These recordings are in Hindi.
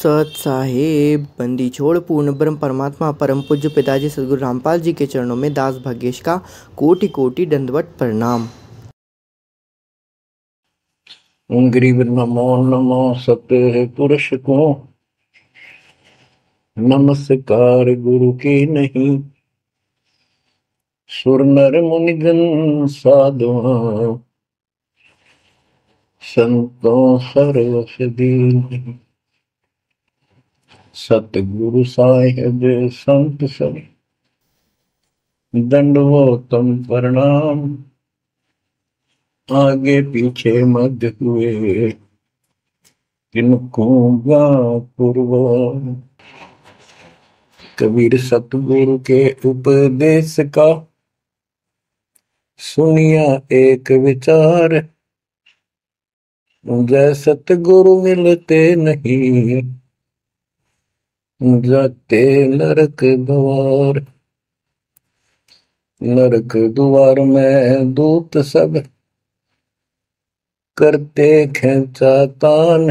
सत साहेब बंदी छोड़ पूर्ण ब्रह्म परमात्मा परम पूज्य पिताजी सदगुरु रामपाल जी के चरणों में दास भाग्येश का कोटि कोटि दंडवत प्रणाम। गरीब नमो नमो सत्य पुरुष को नमस्कार गुरु की नहीं। सुर नर मुनिगण साधुआ संतों सर्वस दीन। सतगुरु साहिब संत सब दंडवतम प्रणाम। आगे पीछे मध्य हुए किनको पूर्व। कबीर सतगुरु के उपदेश का सुनिया एक विचार। जय सतगुरु मिलते नहीं जाते नरक द्वार। नरक द्वार में दूत सब करते खेचा तान।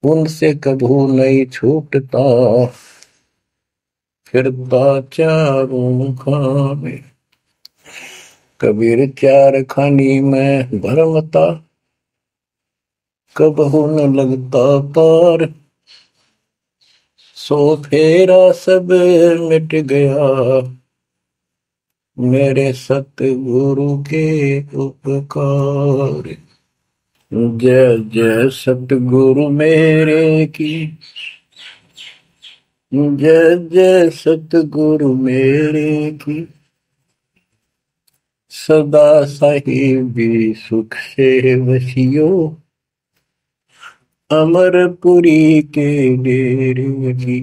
उनसे कभू नहीं छूटता फिरता चारों खाने। कबीर चार खानी में भरमता कबहू न लगता पार। सो फेरा सब मिट गया मेरे सतगुरु के उपकार। जय जय सतगुरु मेरे की जय जय सतगुरु मेरे की। सदा साहिबी सुख से वसियो अमरपुरी के डेरे की।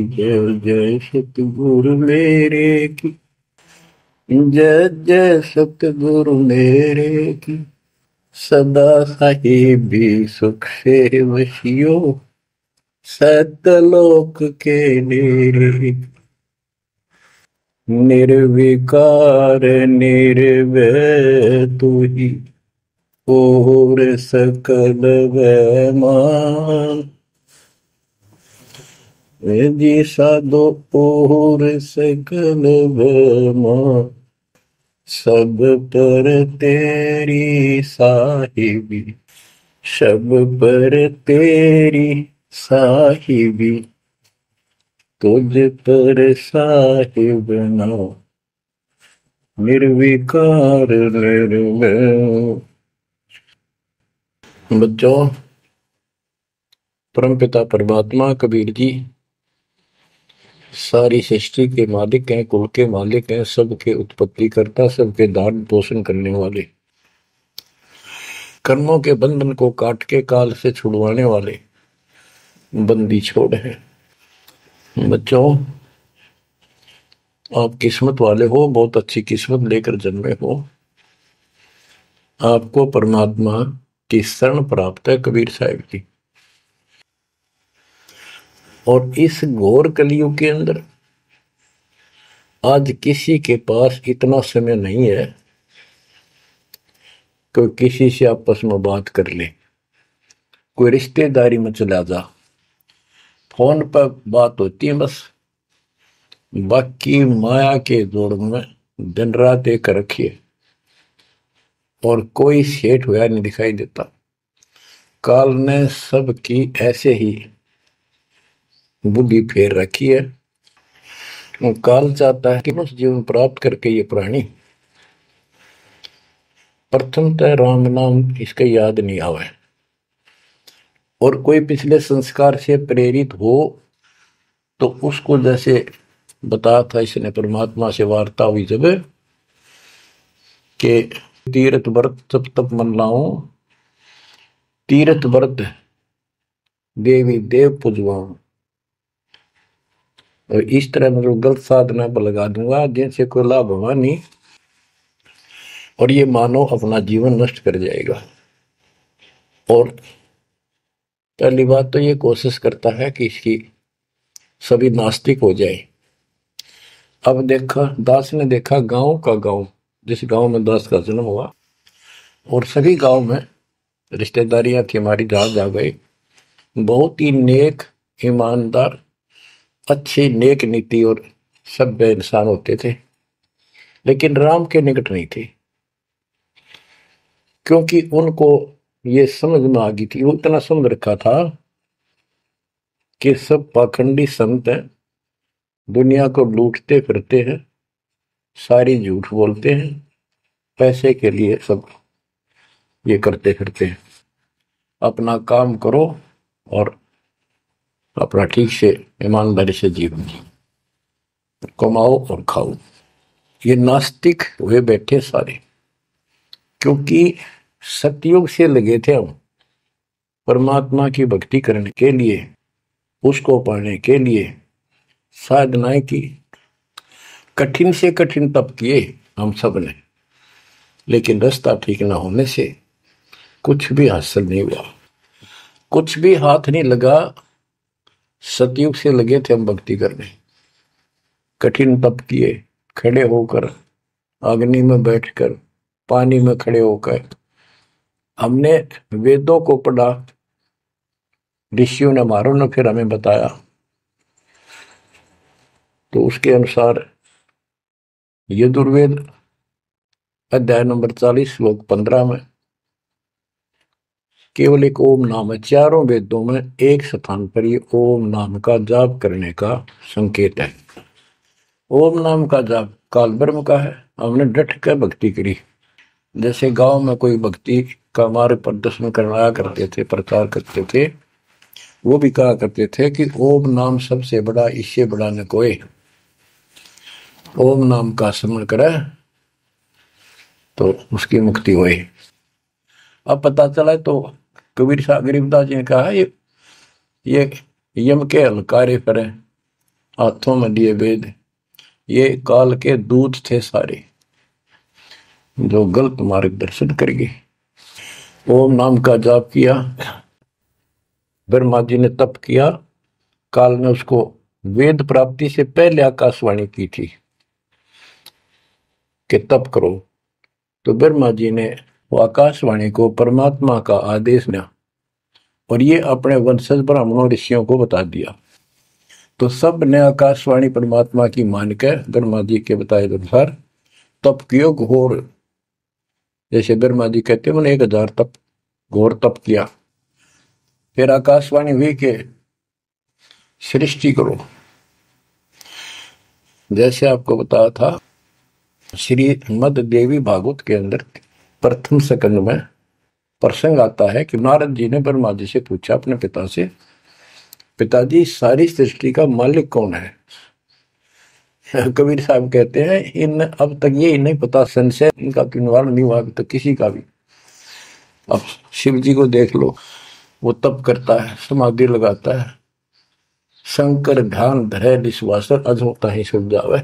जय जय सतगुरु मेरे की जय जय सतगुरु मेरे की। सदा साहिबी सुख से वसियो सतलोक के डेरे। निर्विकार निर्भय तू ही और सकल वैमान। जी साधो और सकल वैमान। सब पर तेरी साहिबी सब पर तेरी साहिबी। तुझ पर साहिब ना निर्विकार निर्भय। बच्चों, परमपिता परमात्मा कबीर जी सारी सृष्टि के मालिक हैं, कुल के मालिक हैं, सबके उत्पत्ति करता, सबके दान पोषण करने वाले, कर्मों के बंधन को काट के काल से छुड़वाने वाले बंदी छोड़ हैं। बच्चों, आप किस्मत वाले हो, बहुत अच्छी किस्मत लेकर जन्मे हो। आपको परमात्मा की शरण प्राप्त है कबीर साहिब की। और इस घोर कलयुग के अंदर आज किसी के पास इतना समय नहीं है कि किसी से आपस में बात कर ले, कोई रिश्तेदारी में चला जा, फोन पर बात होती है बस। बाकी माया के जोड़ में दिन रात एक रखिए और कोई सेठ हुआ नहीं दिखाई देता। काल ने सबकी ऐसे ही बुद्धि फेर रखी है। काल चाहता है कि बस जीवन प्राप्त करके ये प्राणी प्रथमतः राम नाम इसका याद नहीं आवे, और कोई पिछले संस्कार से प्रेरित हो तो उसको जैसे बताया था इसने परमात्मा से वार्ता हुई जब के तीर्थ व्रत तप तप मन लाऊं, तीर्थ व्रत देवी देव पुजवाऊं। और इस तरह मतलब गलत साधना पर लगा दूंगा जिनसे कोई लाभ होगा नहीं, और ये मानव अपना जीवन नष्ट कर जाएगा। और पहली बात तो ये कोशिश करता है कि इसकी सभी नास्तिक हो जाए। अब देखा दास ने देखा गांव का गांव, जिस गांव में दास का जन्म हुआ, और सभी गांव में रिश्तेदारियां थी हमारी, जहां जा गए बहुत ही नेक, ईमानदार, अच्छे, नेक नीति और सभ्य इंसान होते थे, लेकिन राम के निकट नहीं थे, क्योंकि उनको ये समझ में आ गई थी, वो इतना समझ रखा था कि सब पाखंडी संत हैं, दुनिया को लूटते फिरते हैं, सारी झूठ बोलते हैं, पैसे के लिए सब ये करते फिरते हैं। अपना काम करो और अपना ठीक से ईमानदारी से जीवन जियो, कमाओ और खाओ। ये नास्तिक हुए बैठे सारे, क्योंकि सतयुग से लगे थे हम परमात्मा की भक्ति करने के लिए, उसको पाने के लिए साधनाएं की, कठिन से कठिन तप किए हम सब ने, लेकिन रास्ता ठीक ना होने से कुछ भी हासिल नहीं हुआ, कुछ भी हाथ नहीं लगा। सतयुग से लगे थे हम भक्ति करने, कठिन तप किए, खड़े होकर, अग्नि में बैठकर, पानी में खड़े होकर, हमने वेदों को पढ़ा, ऋषियों ने, हमारों ने फिर हमें बताया, तो उसके अनुसार यजुर्वेद अध्याय नंबर 40 श्लोक 15 में केवल एक ओम नाम है। चारों वेदों में एक स्थान पर ये ओम नाम का जाप करने का संकेत है। ओम नाम का जाप काल ब्रह्म का है। हमने डट कर भक्ति करी, जैसे गांव में कोई भक्ति का मार्ग प्रदर्शन करवाया करते थे, प्रचार करते थे, वो भी कहा करते थे कि ओम नाम सबसे बड़ा, इससे बड़ा न कोई। ओम नाम का स्मरण करे तो उसकी मुक्ति हुई। अब पता चला तो कबीर साहब गरीबदास जी ने कहा ये यम के हलकारे परे, हाथों में लिए वेद, ये काल के दूत थे सारे, जो गलत मार्गदर्शन कर गए। ओम नाम का जाप किया, ब्रह्मा जी ने तप किया, काल ने उसको वेद प्राप्ति से पहले आकाशवाणी की थी कि तप करो, तो ब्रह्मा जी ने वो आकाशवाणी को परमात्मा का आदेश दिया और ये अपने वंशज ब्राह्मणों ऋषियों को बता दिया। तो सब ने आकाशवाणी परमात्मा की मानकर ब्रह्मा जी के बताए अनुसार तप कियो घोर, जैसे ब्रह्मा जी कहते हैं, मैंने 1000 तप घोर तप किया। फिर आकाशवाणी हुई के सृष्टि करो, जैसे आपको बताया था श्री मद देवी भागवत के अंदर प्रथम स्कंद में प्रसंग आता है कि नारद जी ने ब्रह्मा जी से पूछा अपने पिता से, पिताजी सारी सृष्टि का मालिक कौन है? कबीर साहब कहते हैं इन अब तक ये नहीं पता, संशय इनका निवारण नहीं हुआ अभी तक किसी का भी। अब शिव जी को देख लो, वो तप करता है, समाधि लगाता है, शंकर ध्यान धरे विश्वासर अजोता ही सुन जावे,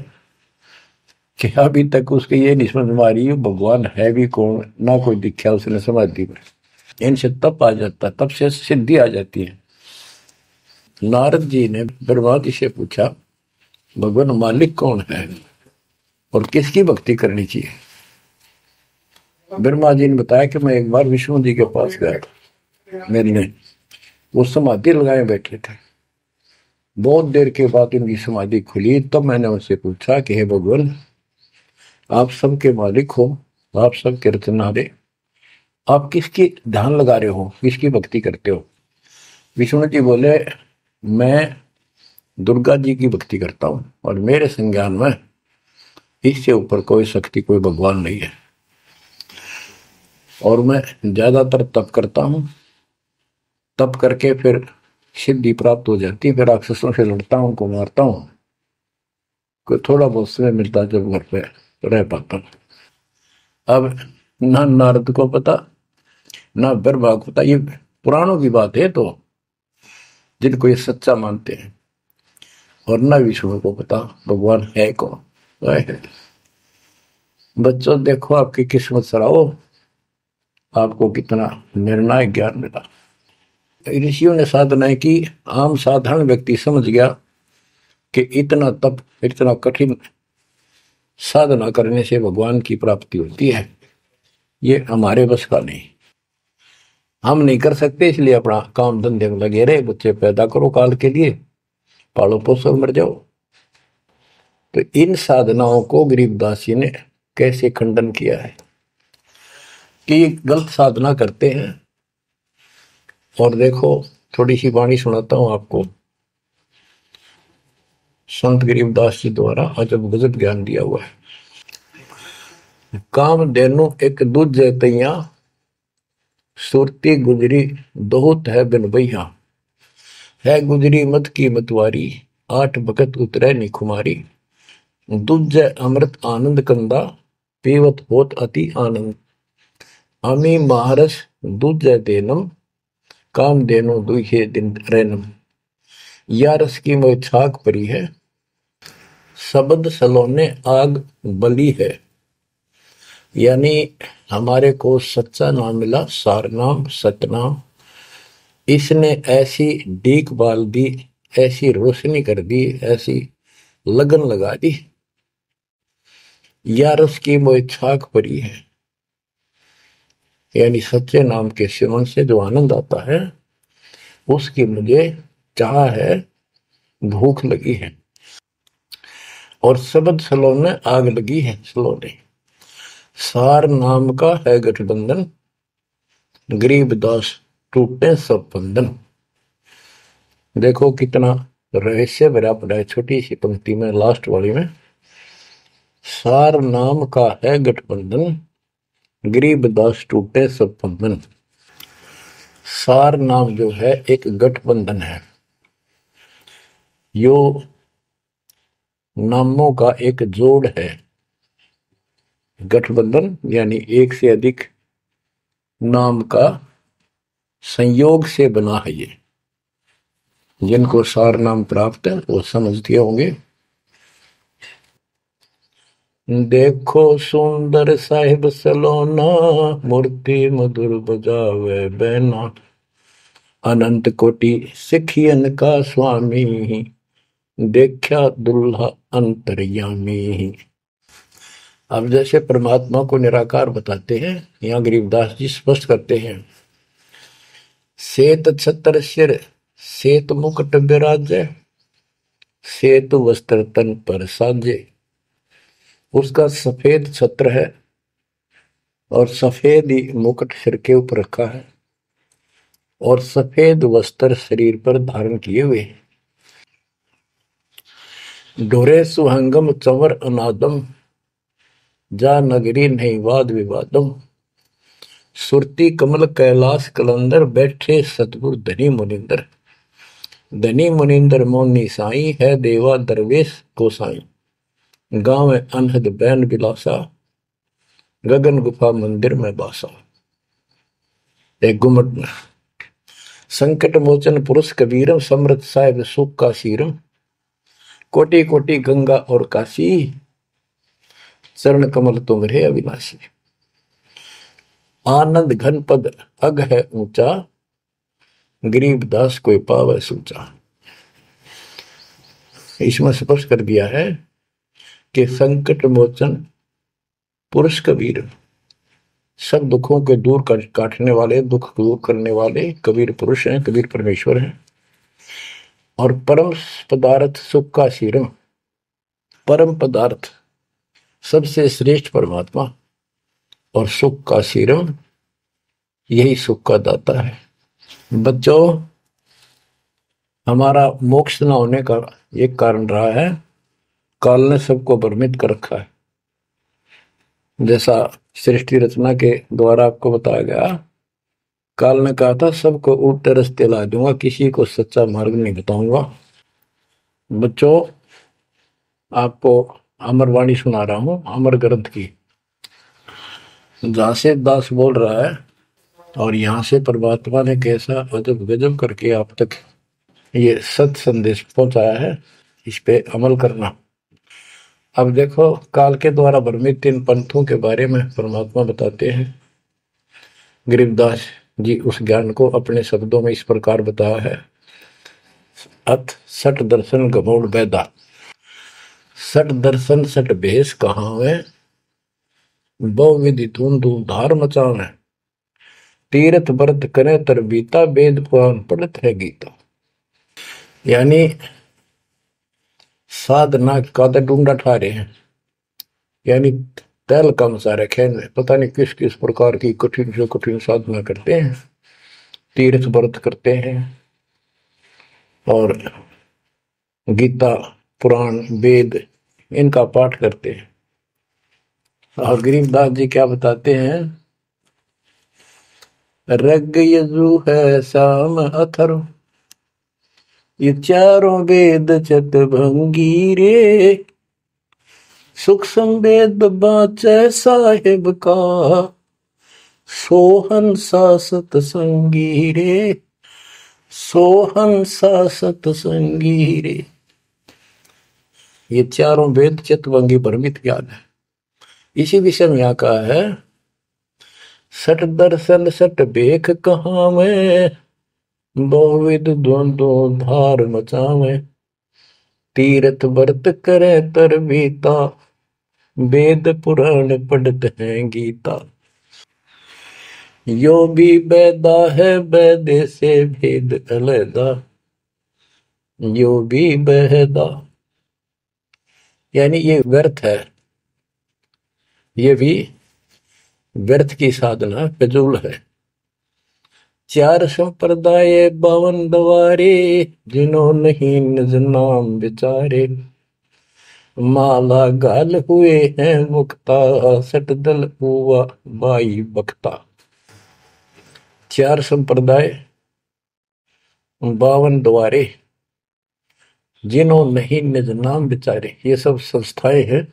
कि अभी तक उसके ये नहीं समझ में आ रही है भगवान है भी कौन, ना कोई दिखा उसने समाधि में। इनसे तप आ जाता, तप से सिद्धि आ जाती है। नारद जी ने ब्रह्मा जी से पूछा भगवान मालिक कौन है और किसकी भक्ति करनी चाहिए? ब्रह्मा जी ने बताया कि मैं एक बार विष्णु जी के पास गया था, मैंने वो समाधि लगाए बैठे थे, बहुत देर के बाद उनकी समाधि खुली, तब मैंने उनसे पूछा कि हे भगवान, आप सबके मालिक हो, आप सबके रचनहारे, आप किसकी ध्यान लगा रहे हो, किसकी भक्ति करते हो? विष्णु जी बोले मैं दुर्गा जी की भक्ति करता हूं और मेरे संज्ञान में इससे ऊपर कोई शक्ति, कोई भगवान नहीं है, और मैं ज्यादातर तप करता हूं, तप करके फिर सिद्धि प्राप्त हो जाती है, फिर राक्षसों से लड़ता हूं, उनको मारता हूं, कोई थोड़ा बहुत समय मिलता जब घर पे रह पाता हूं। अब ना नारद को पता, ना ब्रह्मा को पता, ये पुराणों की बात है तो जिनको ये सच्चा मानते हैं, और ना विष्णु को पता भगवान है कौन। बच्चों देखो आपकी किस्मत सराहो, आपको कितना निर्णायक ज्ञान मिला। ऋषियों ने साधनाएं की, आम साधारण व्यक्ति समझ गया कि इतना तप, इतना कठिन साधना करने से भगवान की प्राप्ति होती है, ये हमारे बस का नहीं। हम नहीं कर सकते, इसलिए अपना काम धंधे में लगे रहे, बच्चे पैदा करो काल के लिए, पालो पोसो मर जाओ। तो इन साधनाओं को गरीबदास जी ने कैसे खंडन किया है कि गलत साधना करते हैं। और देखो, थोड़ी सी वाणी सुनाता हूं आपको, संत गरीबदास जी द्वारा अजब गजब ज्ञान दिया हुआ है। काम देनु एक दूजे तैया, सुरती गुजरी दोहत है बिन भैया, है गुजरी मत की मतवारी, आठ भगत उतरे नी खुमारी, दूजे अमृत आनंद कंदा, पीवत होत अति आनंद, अमी महारस दूजे देनम, काम देनो दुहे दिन रैनम। या रस की मोह छाक परी है, शब्द सलोने आग बली है। यानी हमारे को सच्चा नाम मिला, सार नाम सतनाम, इसने ऐसी डीक बाल दी, ऐसी रोशनी कर दी, ऐसी लगन लगा दी। या रस की मोह छाक परी है, यानी सच्चे नाम के सेवन से जो आनंद आता है उसकी मुझे चाह है, भूख लगी है। और शब्द सलोने आग लगी है, सलोने सार नाम का है गठबंधन, गरीबदास टूटे सब बंधन। देखो कितना रहस्य भरा पड़ा है छोटी सी पंक्ति में, लास्ट वाली में, सार नाम का है गठबंधन, गरीबदास टूटे सब बंधन। सार नाम जो है एक गठबंधन है, यो नामों का एक जोड़ है। गठबंधन यानी एक से अधिक नाम का संयोग से बना है ये। जिनको सार नाम प्राप्त है वो समझते होंगे। देखो सुंदर साहिब सलोना, मूर्ति मधुर बजावे बैना, अनंत कोटि सिखियन का स्वामी, देखा दुल्हा अंतर्यामी। अब जैसे परमात्मा को निराकार बताते हैं, यहाँ गरीबदास जी स्पष्ट करते हैं, सेत छत्र सिर सेत मुकुट विराजे, सेत वस्त्र तन पर साजे। उसका सफेद छत्र है और सफेद ही मुकुट सिर के ऊपर रखा है और सफेद वस्त्र शरीर पर धारण किए हुए। ढोरे सुहंगम चंवर अनादम, जा नगरी नहीं वाद विवादम, सुरती कमल कैलाश कलंदर, बैठे सतगुरु धनी मुनिंदर। धनी मुनिंदर मोनी साई, है देवा दरवेश को साई, गांव अनहद बैन बिलासा, गगन गुफा मंदिर में बासा। एक गुमट में संकट मोचन पुरुष कबीरम, समृत साहिब सुख का सीरम, कोटि कोटि गंगा और काशी, चरण कमल तुम्हारे अविनाशी। आनंद घन पद अग है ऊंचा, गरीबदास कोई पावे सूचा। इसमें स्पष्ट कर दिया है कि संकट मोचन पुरुष कबीर, सब दुखों के दूर काटने वाले, दुख दूर करने वाले कबीर पुरुष हैं, कबीर परमेश्वर हैं। और परम पदार्थ सुख का सीरम, परम पदार्थ सबसे श्रेष्ठ परमात्मा, और सुख का सीरम यही सुख का दाता है। बच्चों, हमारा मोक्ष न होने का एक कारण रहा है, काल ने सबको भ्रमित कर रखा है। जैसा सृष्टि रचना के द्वारा आपको बताया गया, काल ने कहा था सबको उल्टे रास्ते ला दूंगा, किसी को सच्चा मार्ग नहीं बताऊंगा। बच्चों, आपको अमरवाणी सुना रहा हूं, अमर ग्रंथ की, जहां से दास बोल रहा है और यहां से परमात्मा ने कैसा अजब गजब करके आप तक ये सत संदेश पहुंचाया है, इस पे अमल करना। अब देखो, काल के द्वारा भ्रमित तीन पंथों के बारे में परमात्मा बताते हैं। गरीबदास जी उस ज्ञान को अपने शब्दों में इस प्रकार बताया है। अथ सठ दर्शन गमोड़ बैदा, सठ दर्शन सठ भेष कहाँ है, बहु विधि धूम धूम धार मचावे, तीर्थ व्रत करे तर बीता, वेद पुराण पढ़त है गीता। यानी साधना का तो ढूंढा ठा रहे हैं, यानी तैल कम सा रखे, पता नहीं किस किस प्रकार की कठिन से कठिन साधना करते हैं, तीर्थ व्रत करते हैं और गीता पुराण वेद इनका पाठ करते हैं। और गरीबदास जी क्या बताते हैं, रग यजु है शाम अथर्व, ये चारों वेद चतभंगी रे, सुख संवेद बाचे साहिब का, सोहन सा सतसंगी रे, सोहन सा सतसंगी रे। ये चारों वेद चितभंगी भ्रमित ज्ञान है। इसी विषय में यहाँ कहा है, सट दर्शन सट बेख कहाँ में, बहुविध द्वंद्व धार मचावे, तीर्थ व्रत करे तर बीता, वेद पुराण पढ़त है गीता। यो भी बैदा है बैदे से भेद अलैदा, यो भी बहदा, यानी ये व्यर्थ है, ये भी व्यर्थ की साधना फिजूल है। चार संप्रदाय 52 द्वारे, जिन्हों नहीं निज नाम विचारे, माला गाल हुए हैं मुक्ता, सट दल हुआ बाई बख्ता। चार संप्रदाय 52 द्वारे, जिन्हों नहीं निज नाम विचारे, ये सब संस्थाएं हैं।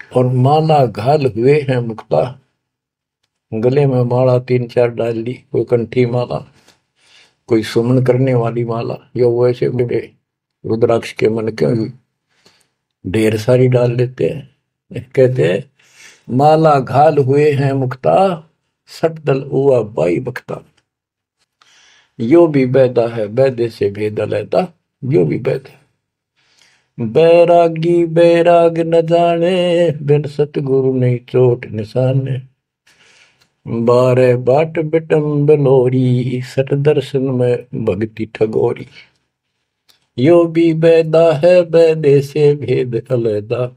और माला घाल हुए हैं मुक्ता, गले में माला 3-4 डाल ली, कोई कंठी माला, कोई सुमन करने वाली माला, या वैसे बड़े रुद्राक्ष के मन के ढेर सारी डाल लेते हैं। कहते हैं माला घाल हुए हैं मुक्ता, सट दल हुआ बाई बख्ता, यो भी बैदा है बैदे से भेद अलैदा, यो भी बैद है। बैरागी बैराग न जाने, बिन सतगुरु नहीं चोट निशाने, बारे बाट बिटम बलोरी, सट दर्शन में भक्ति ठगोरी, यो भी बैदा है बैदे से भेद अलैदा,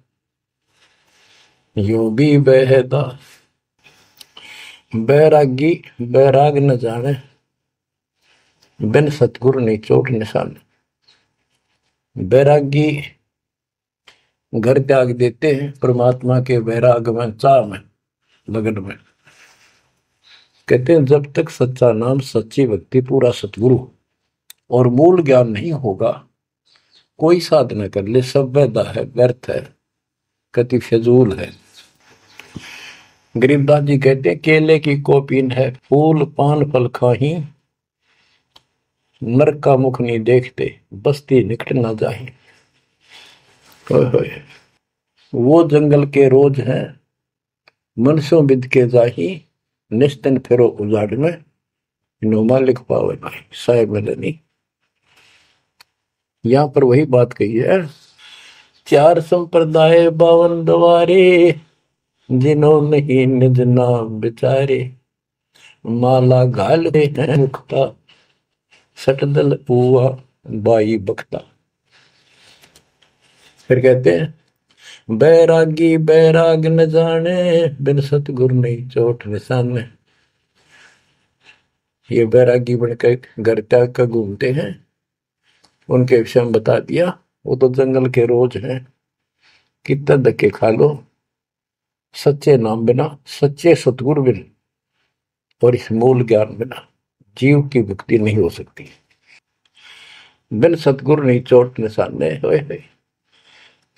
यो भी बहदा। बैरागी बैराग न जाने, बिन सतगुरु नहीं चोट निशाने। बैरागी घर त्याग देते हैं परमात्मा के वैराग में, चाह में, लगन में। कहते हैं जब तक सच्चा नाम सच्ची भक्ति पूरा सतगुरु और मूल ज्ञान नहीं होगा, कोई साधना कर ले सब वैदा है, व्यर्थ है, कति फिजूल है। गरीबदास जी कहते हैं केले की कोपीन है, फूल पान फल खाही, नरक का मुख नहीं देखते, बस्ती निकट ना जाही। वो जंगल के रोज हैं, मनसों बिद के जाही, निस्तिन फिरो उजाड़ में, नोमा लिख पावे नहीं साहेब नहीं। यहां पर वही बात कही है, चार संप्रदाय 52 द्वारे, जिन्हों नहीं निज नाम विचारे, माला घाल है मुक्ता, सटदल हुआ बाई बख्ता। फिर कहते हैं बैरागी बैराग न जाने, बिन सतगुरु नहीं चोट निशाने। ये बैरागी बनकर घर त्याग कर घूमते हैं, उनके विषय में बता दिया, वो तो जंगल के रोज हैं, कितना धक्के खा लो, सच्चे नाम बिना, सच्चे सतगुरु बिना और इस मूल ज्ञान बिना जीव की मुक्ति नहीं हो सकती। बिन सतगुरु नहीं चोट निशाने, होए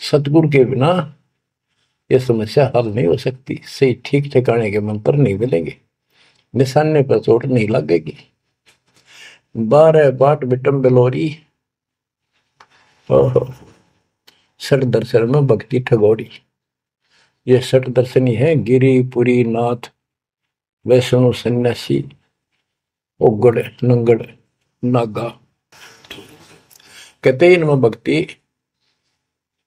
सतगुरु के बिना यह समस्या हल नहीं हो सकती। सही ठीक ठिकाने के मंत्र नहीं मिलेंगे, निशाने पर चोट नहीं लगेगी। 12 बाट बिटम बिलोरी, सट दर्शन में भक्ति ठगोरी। ये सट दर्शनी है गिरी पुरी नाथ वैष्णो सन्यासी उगड़ नंगड़ नागा। कहते इनमें भक्ति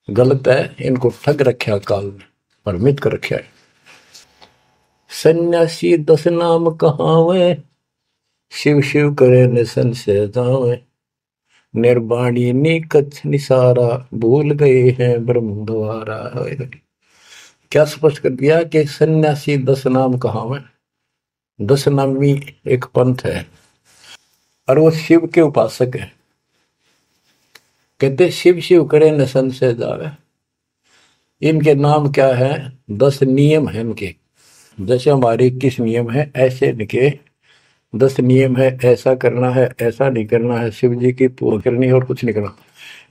गलत है, इनको ठग रखा काल में, भ्रमित कर रखा है। सन्यासी 10 नाम कहावे, शिव शिव करे न संशय जावे। निर्वाणी नी कच्छ निसारा, भूल गए हैं ब्रह्म द्वारा। क्या स्पष्ट कर दिया कि सन्यासी 10 नाम कहावे। 10 नामी एक पंथ है और वो शिव के उपासक है। कहते शिव शिव करे न संशय जावे। इनके नाम क्या है? 10 नियम है इनके। जैसे हमारे 21 नियम है, ऐसे इनके 10 नियम है। ऐसा करना है, ऐसा नहीं करना है, शिव जी की पूजा करनी है और कुछ नहीं करना।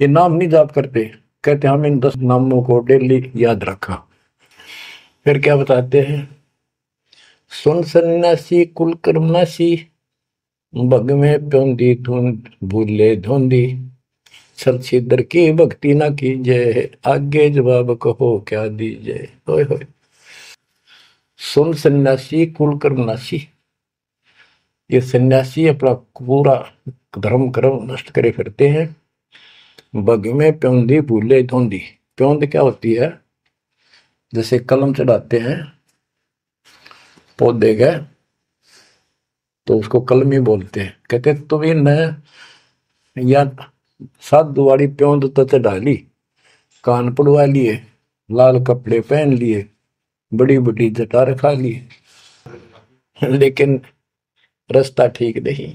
ये नाम नहीं जाप करते। कहते हम इन 10 नामों को डेली याद रखा। फिर क्या बताते हैं? सुन सन्यासी कुल कर्मनाशी, भग में प्योंदी धुंध भूले धुंधी। सत सिद्धर की भक्ति ना कीजिए, आगे जवाब कहो क्या दीजिए। होय होय। सुन सन्यासी कुल कर्मनाशी, ये सन्यासी अपना पूरा धर्म कर्म नष्ट करे फिरते हैं। बग में प्योंदी भूले धुंधी। प्योंद क्या होती है? जैसे कलम चढ़ाते हैं पौधे गए तो उसको कलमी बोलते हैं। कहते तुम ये न या सात दुआरी प्योंद तो चढ़ा ली, कान पड़वा लिए, लाल कपड़े पहन लिए, बड़ी बड़ी जटा रखा ली, लेकिन रास्ता ठीक नहीं।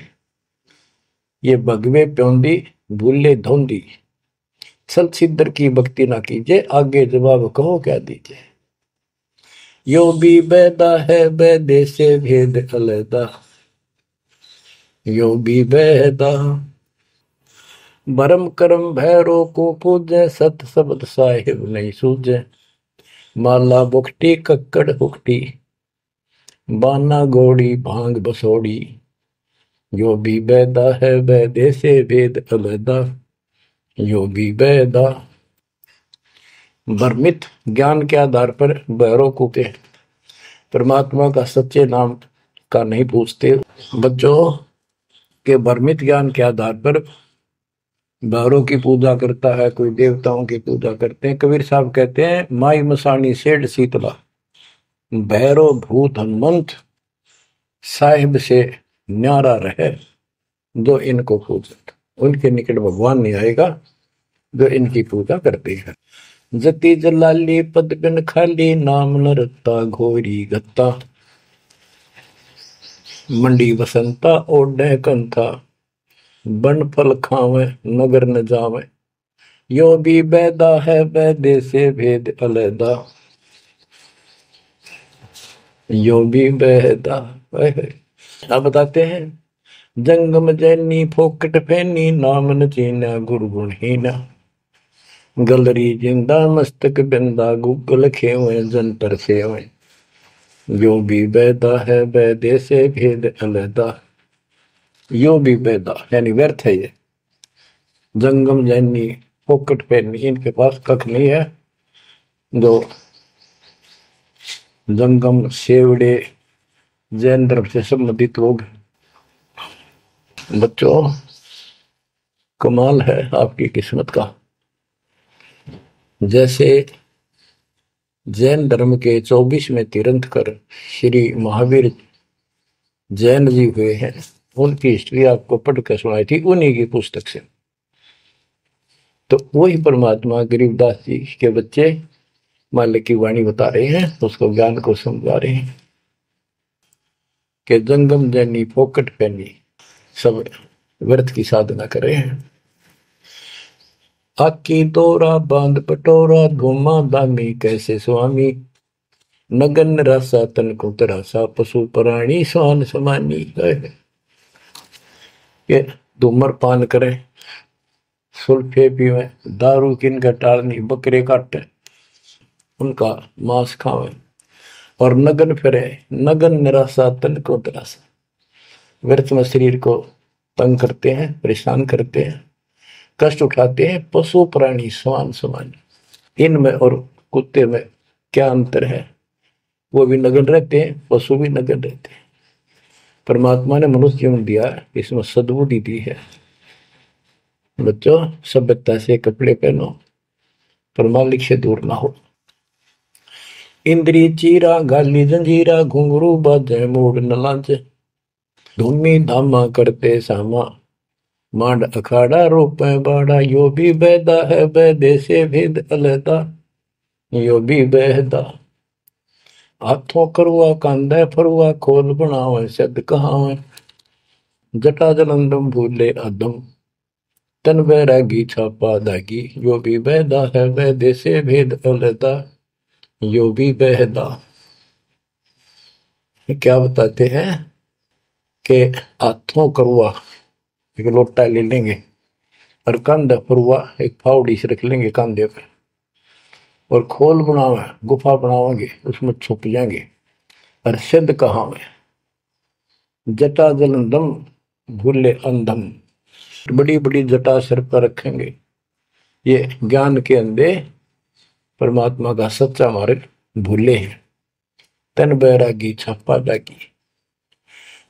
ये भगवे प्योंदी भूले धोंदी, सल सिद्धर की भक्ति ना कीजिए, आगे जवाब कहो क्या दीजिए। यो भी बैदा है बैदे से भेद अलैदा, यो भी बैदा। भरम करम भैरो को पूजे, सत शब्द साहिब नहीं सूझे। माला बुखटी कक्कड़ हुकटी, बाना घोड़ी भांग बसोड़ी। यो भी बैदा है बैदे से भेद अलैदा, यो भी बैदा। भ्रमित ज्ञान के आधार पर भैरव कूपे परमात्मा का सच्चे नाम का नहीं पूछते। बच्चों के भ्रमित ज्ञान के आधार पर भैरव की पूजा करता है, कोई देवताओं की पूजा करते हैं। कबीर साहब कहते हैं माई मसानी सेठ शीतला, भैरव भूत हनुमंत साहिब से न्यारा रहे जो इनको पूजत। उनके निकट भगवान नहीं आएगा जो इनकी पूजा करते हैं। जति जलाली पद बिन खाली, नाम न रत्ता घोरी गत्ता। मंडी बसंता ओढ़े कंथा, बन फल खावे नगर न जावे। यो भी बैदा है बैदे से भेद अलैदा, यो भी बैदा। अब बताते हैं जंगम जैनी फोकट फैनी, नाम न चीना गुरु गुणहीना। गलरी जिंदा मस्तक बिंदा, गूगल खेवे जंतर सेवे। यो भी बैदा है बैदे से भेद अलैदा, यो भी बैदा यानी व्यर्थ है ये। जंगम जैनी फोकट फैनी, इनके पास कख नहीं है। जो जंगम सेवड़े जैन धर्म से संबंधित लोग। बच्चों कमाल है आपकी किस्मत का। जैसे जैन धर्म के 24वें तीर्थंकर श्री महावीर जैन जी हुए हैं, उनकी हिस्ट्री आपको पढ़कर सुनाई थी उन्हीं की पुस्तक से। तो वही परमात्मा गरीबदास जी के बच्चे मालिक की वाणी बता रहे हैं, उसको ज्ञान को समझा रहे हैं कि जंगम जैनी फोकट पैनी, सब व्यर्थ की साधना कर रहे हैं। आकी तोरा बांध पटोरा, घुमा दामी कैसे स्वामी। नगन रासा तन को तरासा, पशु प्राणी स्वान समानी। ये धूम्रपान करें, सुल्फे पीवे, दारू किनका टालनी, बकरे काटे उनका मांस खावे और नगन फिरे। नगन निराशा तन को तरासा, व्यर्थ में शरीर को तंग करते हैं, परेशान करते हैं, कष्ट उठाते हैं। पशु प्राणी समान समान, इनमें और कुत्ते में क्या अंतर है? वो भी नगन रहते हैं, पशु भी नगन रहते हैं। परमात्मा ने मनुष्य जीवन दिया, इसमें सद्बुद्धि दी है। बच्चों सभ्यता से कपड़े पहनो पर मालिक से दूर ना हो। इंद्री चीरा गाली जंजीरा घुंघरू बाजे मूड न लांचे धूमी धामा करते सामा मांड अखाड़ा रूपे बाड़ा यो भी बैदा है बैदे से भेद अलहदा यो भी बहदा हाथों करुआ कांधे फरुआ खोल बनावे सद कहावे जटा जलंदम भूले अदम तन बैरागी छापा दागी यो भी बहदा है बैदे से भेद अलहदा यो भी बहदा। क्या बताते हैं कि हाथों करुआ एक लोटा ले लेंगे और कंधा फरुआ एक फावड़ी से रख लेंगे कंधे पे और खोल बनावे गुफा बनावेंगे उसमें छुप जाएंगे और सिद्ध कहावे जटा जलंदम भूले अंधम बड़ी बड़ी जटा सिर पर रखेंगे ये ज्ञान के अंधे परमात्मा का सच्चा मार्ग भूले हैं तन बैरागी छापा दागी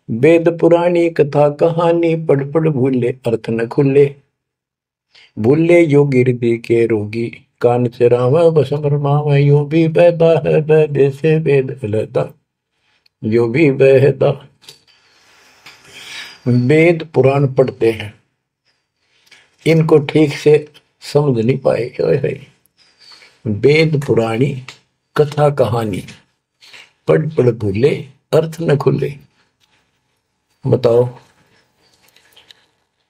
वेद पुरानी कथा कहानी पढ़ पढ़ भूले अर्थ न खुले भूले योगी हृदय के रोगी कान चरावा बस भरमावा यो भी बहदा है बैदे से वेद अलहदा यो भी बहदा। वेद पुराण पढ़ते हैं इनको ठीक से समझ नहीं पाए वेद पुराणी कथा कहानी पढ़ पढ़ भूले अर्थ न खुले। बताओ।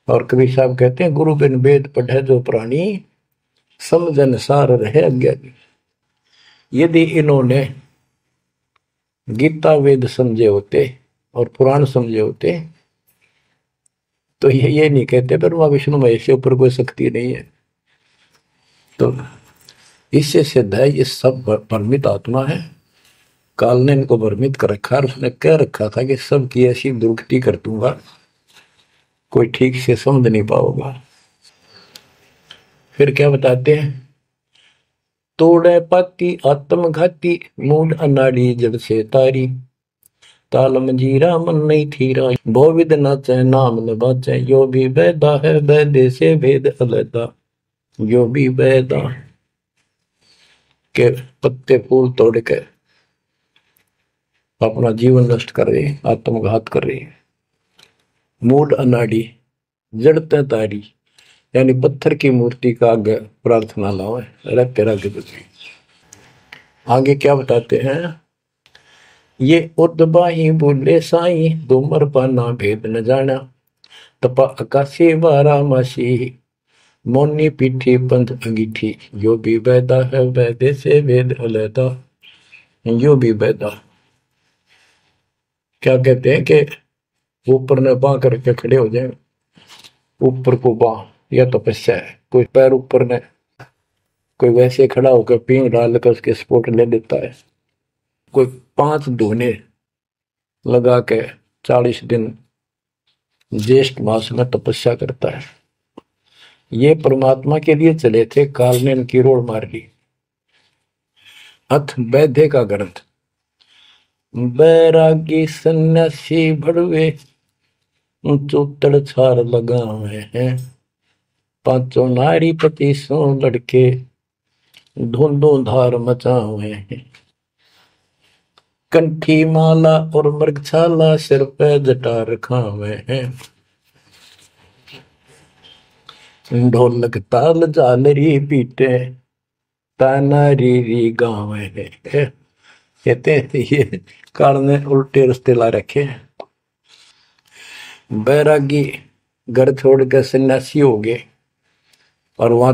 और कबीर साहब कहते हैं गुरु बिन वेद पढ़े जो प्राणी समझन सार रहे अज्ञानी। यदि इन्होंने गीता वेद समझे होते और पुराण समझे होते तो ये नहीं कहते ब्रह्मा विष्णु महेश के ऊपर कोई शक्ति नहीं है। तो इससे सिद्ध है ये सब भ्रमित आत्मा है। काल ने इनको भ्रमित कर रखा और उसने कह रखा था कि सबकी ऐसी दुर्गति कर दूंगा कोई ठीक से समझ नहीं पाओगा। फिर क्या बताते हैं तोड़े पाती आत्मघाती मूड अनाड़ी जब से तारी ताल मंजीरा मन नहीं थीरा बहुविध नाचे नाम न बाचे यो भी बैदा है बैदे से भेद अलहदा यो भी बैदा के पत्ते फूल तोड़ के अपना जीवन नष्ट कर रहे आत्मघात कर रहे मूड अनाड़ी जड़ते तारी यानी पत्थर की मूर्ति का आगे प्रार्थना लाओ तेरा के बदले। आगे क्या बताते हैं ये उर्दबाही बोले साई दोमर पाना भेद न जाना तपा आकाशी बारा मासी मोनी पीठी पंथ अंगीठी यो भी बैदा है बैदे से भेद अलहदा यो भी बैदा। क्या कहते हैं कि ऊपर ने बां करके खड़े हो जाए ऊपर को बां या तपस्या है कोई पैर ऊपर ने कोई वैसे खड़ा होकर पींग डाल कर उसके सपोर्ट ले देता है कोई 5 धोने लगा के 40 दिन ज्येष्ठ मास में तपस्या करता है। ये परमात्मा के लिए चले थे काल ने इनकी रोड मार ली। अथ वैद्य का ग्रंथ बैरागी सन्यासी भड़वे चौतड़ छार लगावे हैं 5 नारी पति सो लड़के धुंधो धार मचावे हैं कंठी माला और मृगछाला सिर पे जटा रखावे हैं ढोलक ताल झालरी पीटे तानारी री गावे हैं। कहते हैं ये काल ने उल्टे रास्ते ला रखे। बैरागी घर छोड़ कर सन्यासी हो गए और वहां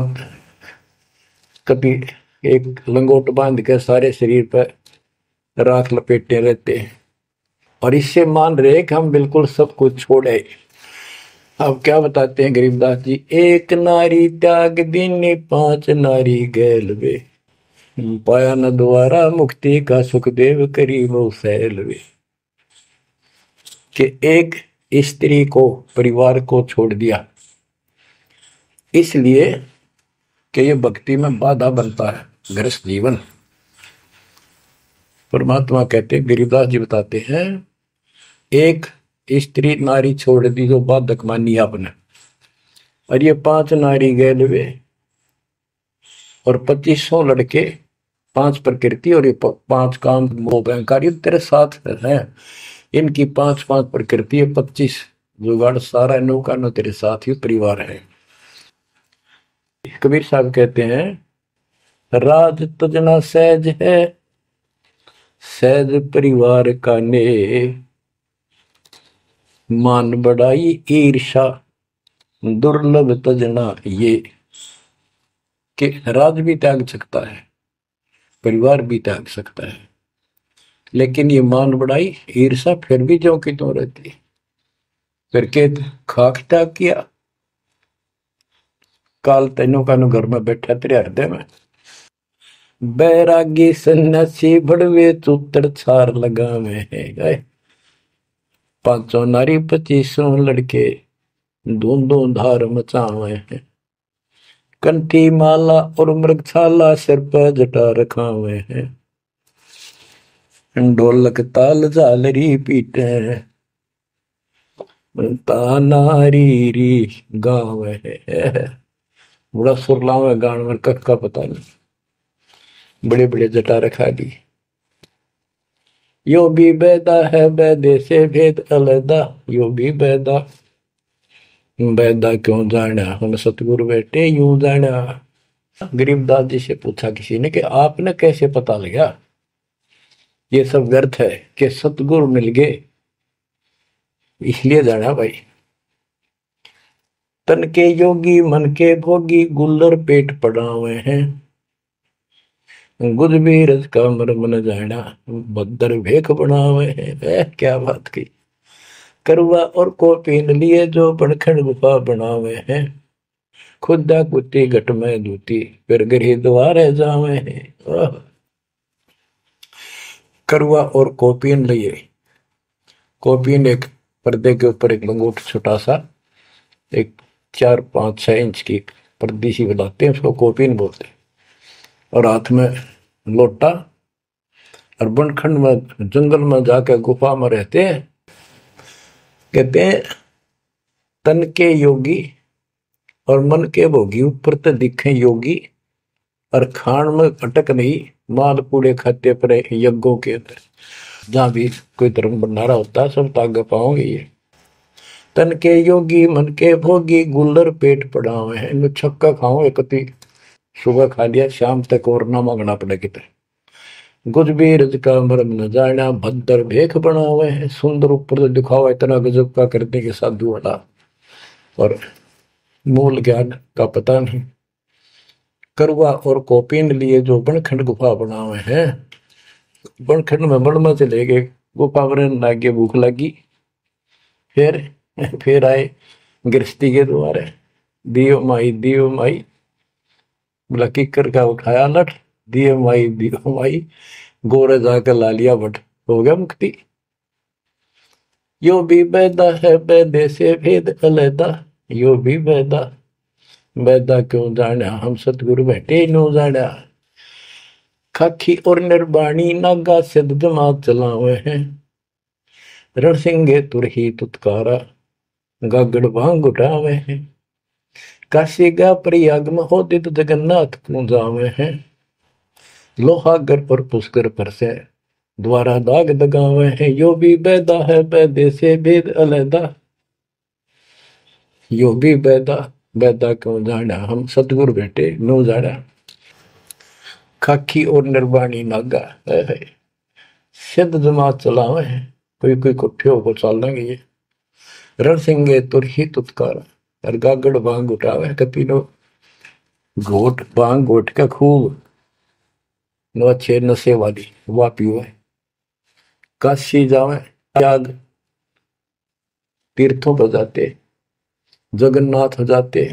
कभी एक लंगोट बांध के सारे शरीर पर राख लपेटे रहते हैं और इससे मान रहे कि हम बिल्कुल सब कुछ छोड़े। अब क्या बताते हैं गरीबदास जी एक नारी त्याग दीनी 5 नारी गैल वे पाया न द्वारा मुक्ति का सुखदेव करी वो सैल वे कि एक स्त्री को परिवार को छोड़ दिया इसलिए कि ये भक्ति में बाधा बनता है गृहस्थ जीवन। परमात्मा कहते गरीबदास जी बताते हैं एक स्त्री नारी छोड़ दी जो बाधक मानी आपने और ये 5 नारी गए वे और 2500 लड़के 5 प्रकृति और ये 5 काम मोह अहंकार ये तेरे साथ है। इनकी 5 प्रकृति है, 25 जुगाड़, सारा नौका नो तेरे साथ ही परिवार है। कबीर साहब कहते हैं, राज तजना सहज है, सहज परिवार का ने, मान बढ़ाई ईर्षा दुर्लभ तजना ये। कि राज भी त्याग सकता है, परिवार भी त्याग सकता है, लेकिन ये मान बढ़ाई ईर्षा फिर भी जो कि तो रहती। फिर के खाक त्याग किया, काल तेनों का घर में बैठा तेरे हृदय में। बैरागी सन्यासी बड़वे चूतर छार लगावे है, 500 नारी 25 लड़के धूंधों धार मचावे हैं। कंठी माला और मृगशाला सिर पर जटा रखावे हैं, ढोलक ताल झालरी पीटे तानारी री गाँव है। बड़ा सुरलाव है गान में, कख का पता नहीं, बड़े बड़े जटा रखा दी। यो भी बैदा है बैदे से भेद अलदा, यो भी बैदा, बैदा क्यों जाना हम सतगुरु बेटे यूं जाना। गरीबदास जी से पूछा किसी ने कि आपने कैसे पता लगा ये सब व्यर्थ है, कि सतगुरु मिल गए इसलिए जाना भाई। तन के योगी मन के भोगी गुल्लर पेट पड़ावे हैं, गुज भी रज का मर्म न जाना भद्दर भेख बनावे हैं। क्या बात की। करवा और को पीन लिए जो बनखंड गुफा बनावे हैं, खुदा कुत्ती घट में दूती फिर गृह द्वार जावे हैं। करवा और कोपीन लिए, कोपीन एक पर्दे के ऊपर एक लंगोट छोटा सा, एक 4-5-6 इंच की पर्दी सी बनाते हैं, उसको कोपीन बोलते हैं। और हाथ में लोटा, और बनखंड में जंगल में जाकर गुफा में रहते हैं। कहते हैं तन के योगी और मन के भोगी ऊपर तो दिखे योगी, और खान में अटक नहीं, माल पूड़े खाते पर यज्ञों के अंदर जहां भी कोई धर्म भंडारा होता है सब तागे पाओगे ये। तन के योगी मन के भोगी गुल्लर पेट पड़ावे हैं, इनमें छक्का खाओ एक, सुबह खा लिया शाम तक और ना मांगना पड़े कितने। गुज भी रज का मर्म न जाना भद्दर भेख बनावे हैं, सुंदर ऊपर से दिखावा इतना गजब का करने के साधु वाला, और मूल ज्ञान का पता नहीं। करवा और कोपीन लिए जो बनखंड गुफा बनावे हैं, बनखंड में बड़मा से ले गए गुफा में लागे, भूख लगी, फिर आए गृहस्थी के द्वारे, दियो माई बोला किकर का उठाया लठ, दियो माई गोरे जाकर ला लिया बट, हो गया मुक्ति। यो भी बैदा है बैदे से भेद अलैदा, यो भी बैदा, बैदा क्यों जाना हम सतगुरु बैठे नो जाना। खाखी और निर्वाणी नागा सिद्ध जमात चलावे हैं, रणसिंगे तुरही तुतकारा गागड़ भांग उठावे हैं। काशी गा प्रयाग में होदित जगन्नाथ को जावे हैं, लोहागर पर पुष्कर पर से द्वारा दाग दगावे हैं। यो भी बैदा है बैदे से भेद अलैदा, यो भी बैदा, बैदा क्यों जाना हम सतगुरु बेटे नो जाना। खाकी और निर्वाणी नागा है, सिद्ध जमात चलावे हैं, कोई कोई कुठे होकर चल देंगे ये। रणसिंगे तुर ही तुतकारा, और गागड़ भांग उठावे कपी नो, घोट भांग घोट का खूब नो अच्छे नशे वाली वह पीवे। काशी जावे, त्याग तीर्थों पर जाते, जगन्नाथ हो जाते,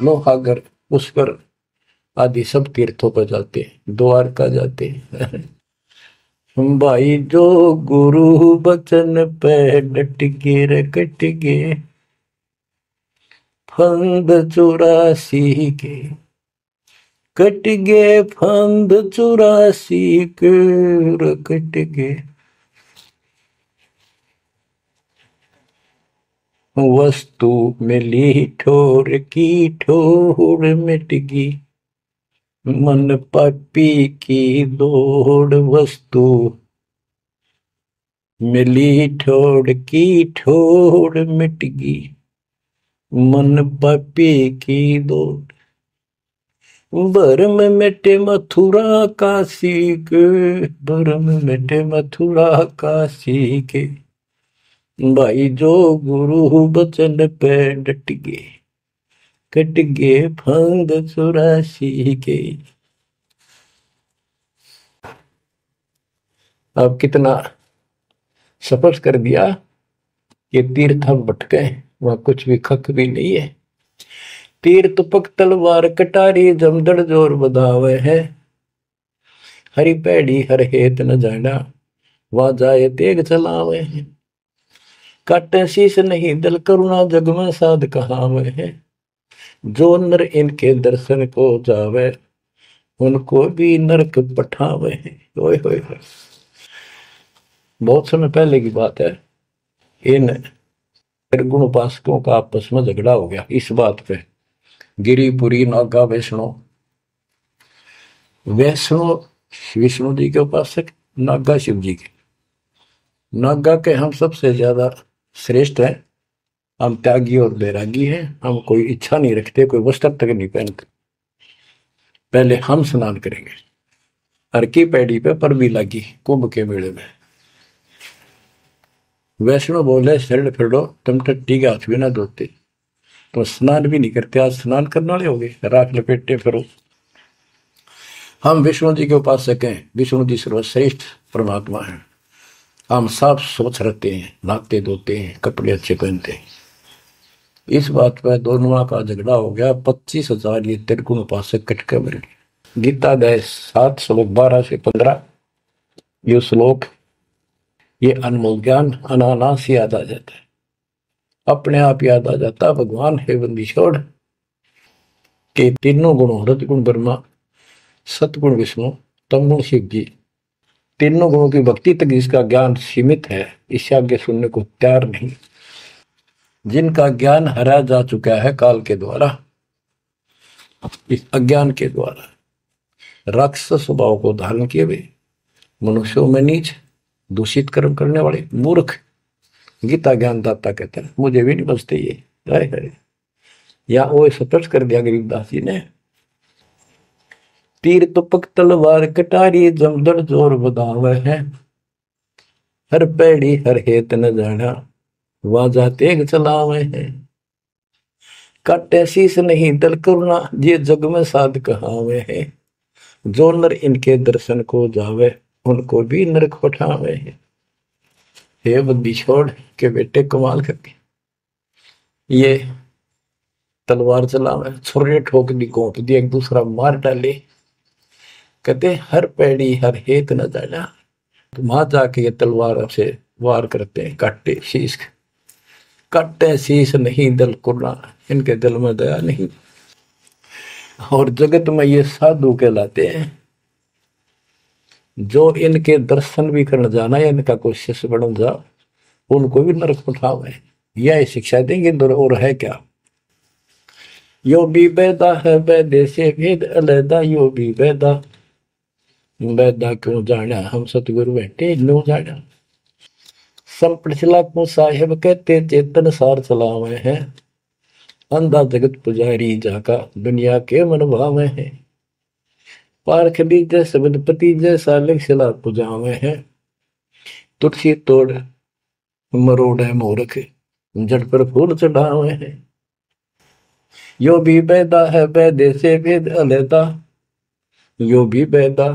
लोहागर पुष्कर आदि सब तीर्थों पर जाते, द्वारका जाते। भाई जो गुरु बचन पे डट गे रे कट गे, फंद 84 के कट गे, फंद 84 के कट गे। वस्तु मिली ठोर की ठोर मिट गई, मन पापी की दौड़ वस्तु मिली ठोड़ की ठोड़ मिट गई। मन पापी की दौड़ भरम मिटे मथुरा काशी के। भरम मिटे मथुरा काशी के। भाई जो गुरु बचन पे डट गए कट गए फंद 84 के। अब कितना सफर कर दिया ये तीर्थ हम भटके वहां कुछ भी खक भी नहीं है। तीर तुपक तलवार कटारी जमदड़ जोर बधावे है। हरी पैड़ी हर हेत न जाना वहां जाए तेग चलावे है। काटे शीश नहीं दल करुणा जग में साध कहावे है। जो नर इनके दर्शन को जावे उनको भी नरक पठावे है। ओए होए होए। बहुत समय पहले की बात है। इन त्रिगुण उपासकों का आपस में झगड़ा हो गया इस बात पे। गिरिपुरी नागा वैष्णो वैष्णो विष्णु जी के उपासक नागा शिव जी के। नागा के हम सबसे ज्यादा श्रेष्ठ हैं। हम त्यागी और बैरागी हैं। हम कोई इच्छा नहीं रखते कोई वस्त्र तक नहीं पहनते। पहले हम स्नान करेंगे। हर की पैड़ी पे पर भी लगी कुंभ के मेले में। वैष्णो बोले शरण फिरो तुम टट्टी के हाथ भी ना धोते तो स्नान भी नहीं करते। आज स्नान करने वाले हो गए राख लपेटते फिरो। हम विष्णु जी के उपासक हैं। विष्णु जी सर्वश्रेष्ठ परमात्मा हैं। हम साफ स्वच्छ रहते हैं नहाते धोते हैं कपड़े अच्छे पहनते हैं। इस बात पर दोनों का झगड़ा हो गया। 25,000 ये त्रिगुण उपासक कटके मर गए। गीता अध्याय 7 श्लोक 12 से 15 ये श्लोक ये अनमोल ज्ञान अनायास याद आ जाता है। अपने आप याद आ जाता भगवान है बंदी छोड़ के तीनों गुणों रजगुण ब्रह्मा सतगुण विष्णु तमगुण शिव जी तीनों गुणों की भक्ति तक जिसका ज्ञान सीमित है इससे आगे सुनने को तैयार नहीं। जिनका ज्ञान हरा जा चुका है काल के द्वारा इस अज्ञान के द्वारा राक्षस स्वभाव को धारण किए हुए मनुष्यों में नीच दूषित कर्म करने वाले मूर्ख गीता ज्ञानदाता कहते हैं मुझे भी नहीं बचते ये। या वो स्पष्ट कर दिया गरीबदास जी ने। तीर तुपक तलवार कटारी जमदड़ जोर बधावे है। हर पैड़ी हर हेत न जाना वाजा तेग चलावे है। काटे शीस नहीं दल करुणा ये जग में साध कहावे है। जो नर इनके दर्शन को जावे उनको भी नरक पठावे है। हे बंदी छोड़ के बेटे कमाल करके ये तलवार चलावे छुरे ठोक दी घोंप दी एक दूसरा मार डाले। कहते हर पैड़ी हर हेत न जाना। तो वहां जाके ये तलवार से वार करते हैं काटे शीश काटे शीश नहीं दल कुर्ना इनके दिल में दया नहीं। और जगत में ये साधु कहलाते हैं जो इनके दर्शन भी करने जाना या इनका कोई शिष्य बन जा उनको भी नरक पठावे। यह शिक्षा देंगे और है क्या। यो भी बैदा है बैदे से भेद अलैदा यो भी बैदा बैदा क्यों जाना हम सतगुरु बैठे लो जाना। संपट चला को साहेब कहते चेतन सार चलावे हैं। अंधा जगत पुजारी जाका दुनिया के मन भावे हैं। पारख लीजे सबदपति जैसा लिखला पुजावे हैं। तुलसी तोड़ मरोड़े मोरख जड़ पर फूल चढ़ावे हैं। यो भी बैदा है बैदे से भेद अलैदा यो भी बैदा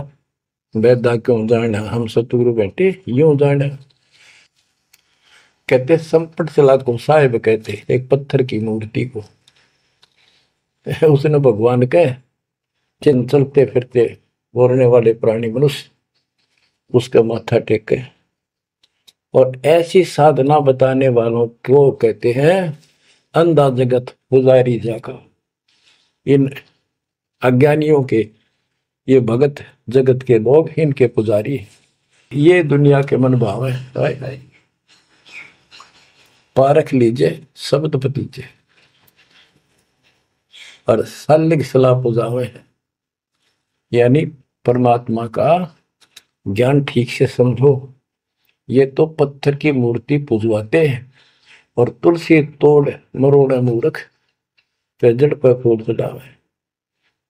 बैदा क्यों जाना हम सतगुरु बैठे यूं जाना। कहते संपट चला को साहेब कहते एक पत्थर की मूर्ति को उसने भगवान कह जिन चलते फिरते बोलने वाले प्राणी मनुष्य उसका माथा टेके। और ऐसी साधना बताने वालों को कहते हैं अंधा जगत पुजारी जाका। इन अज्ञानियों के ये भगत जगत के लोग इनके पुजारी ये दुनिया के मन भाव है। हाय हाय पारख लीजिए शब्द पतीजे और सालिक सलाह पुजावे है। यानी परमात्मा का ज्ञान ठीक से समझो। ये तो पत्थर की मूर्ति पूजवाते हैं और तुलसी तोड़ मरोड़ा मूर्ख पे जड़ पर फूल चढ़ावे।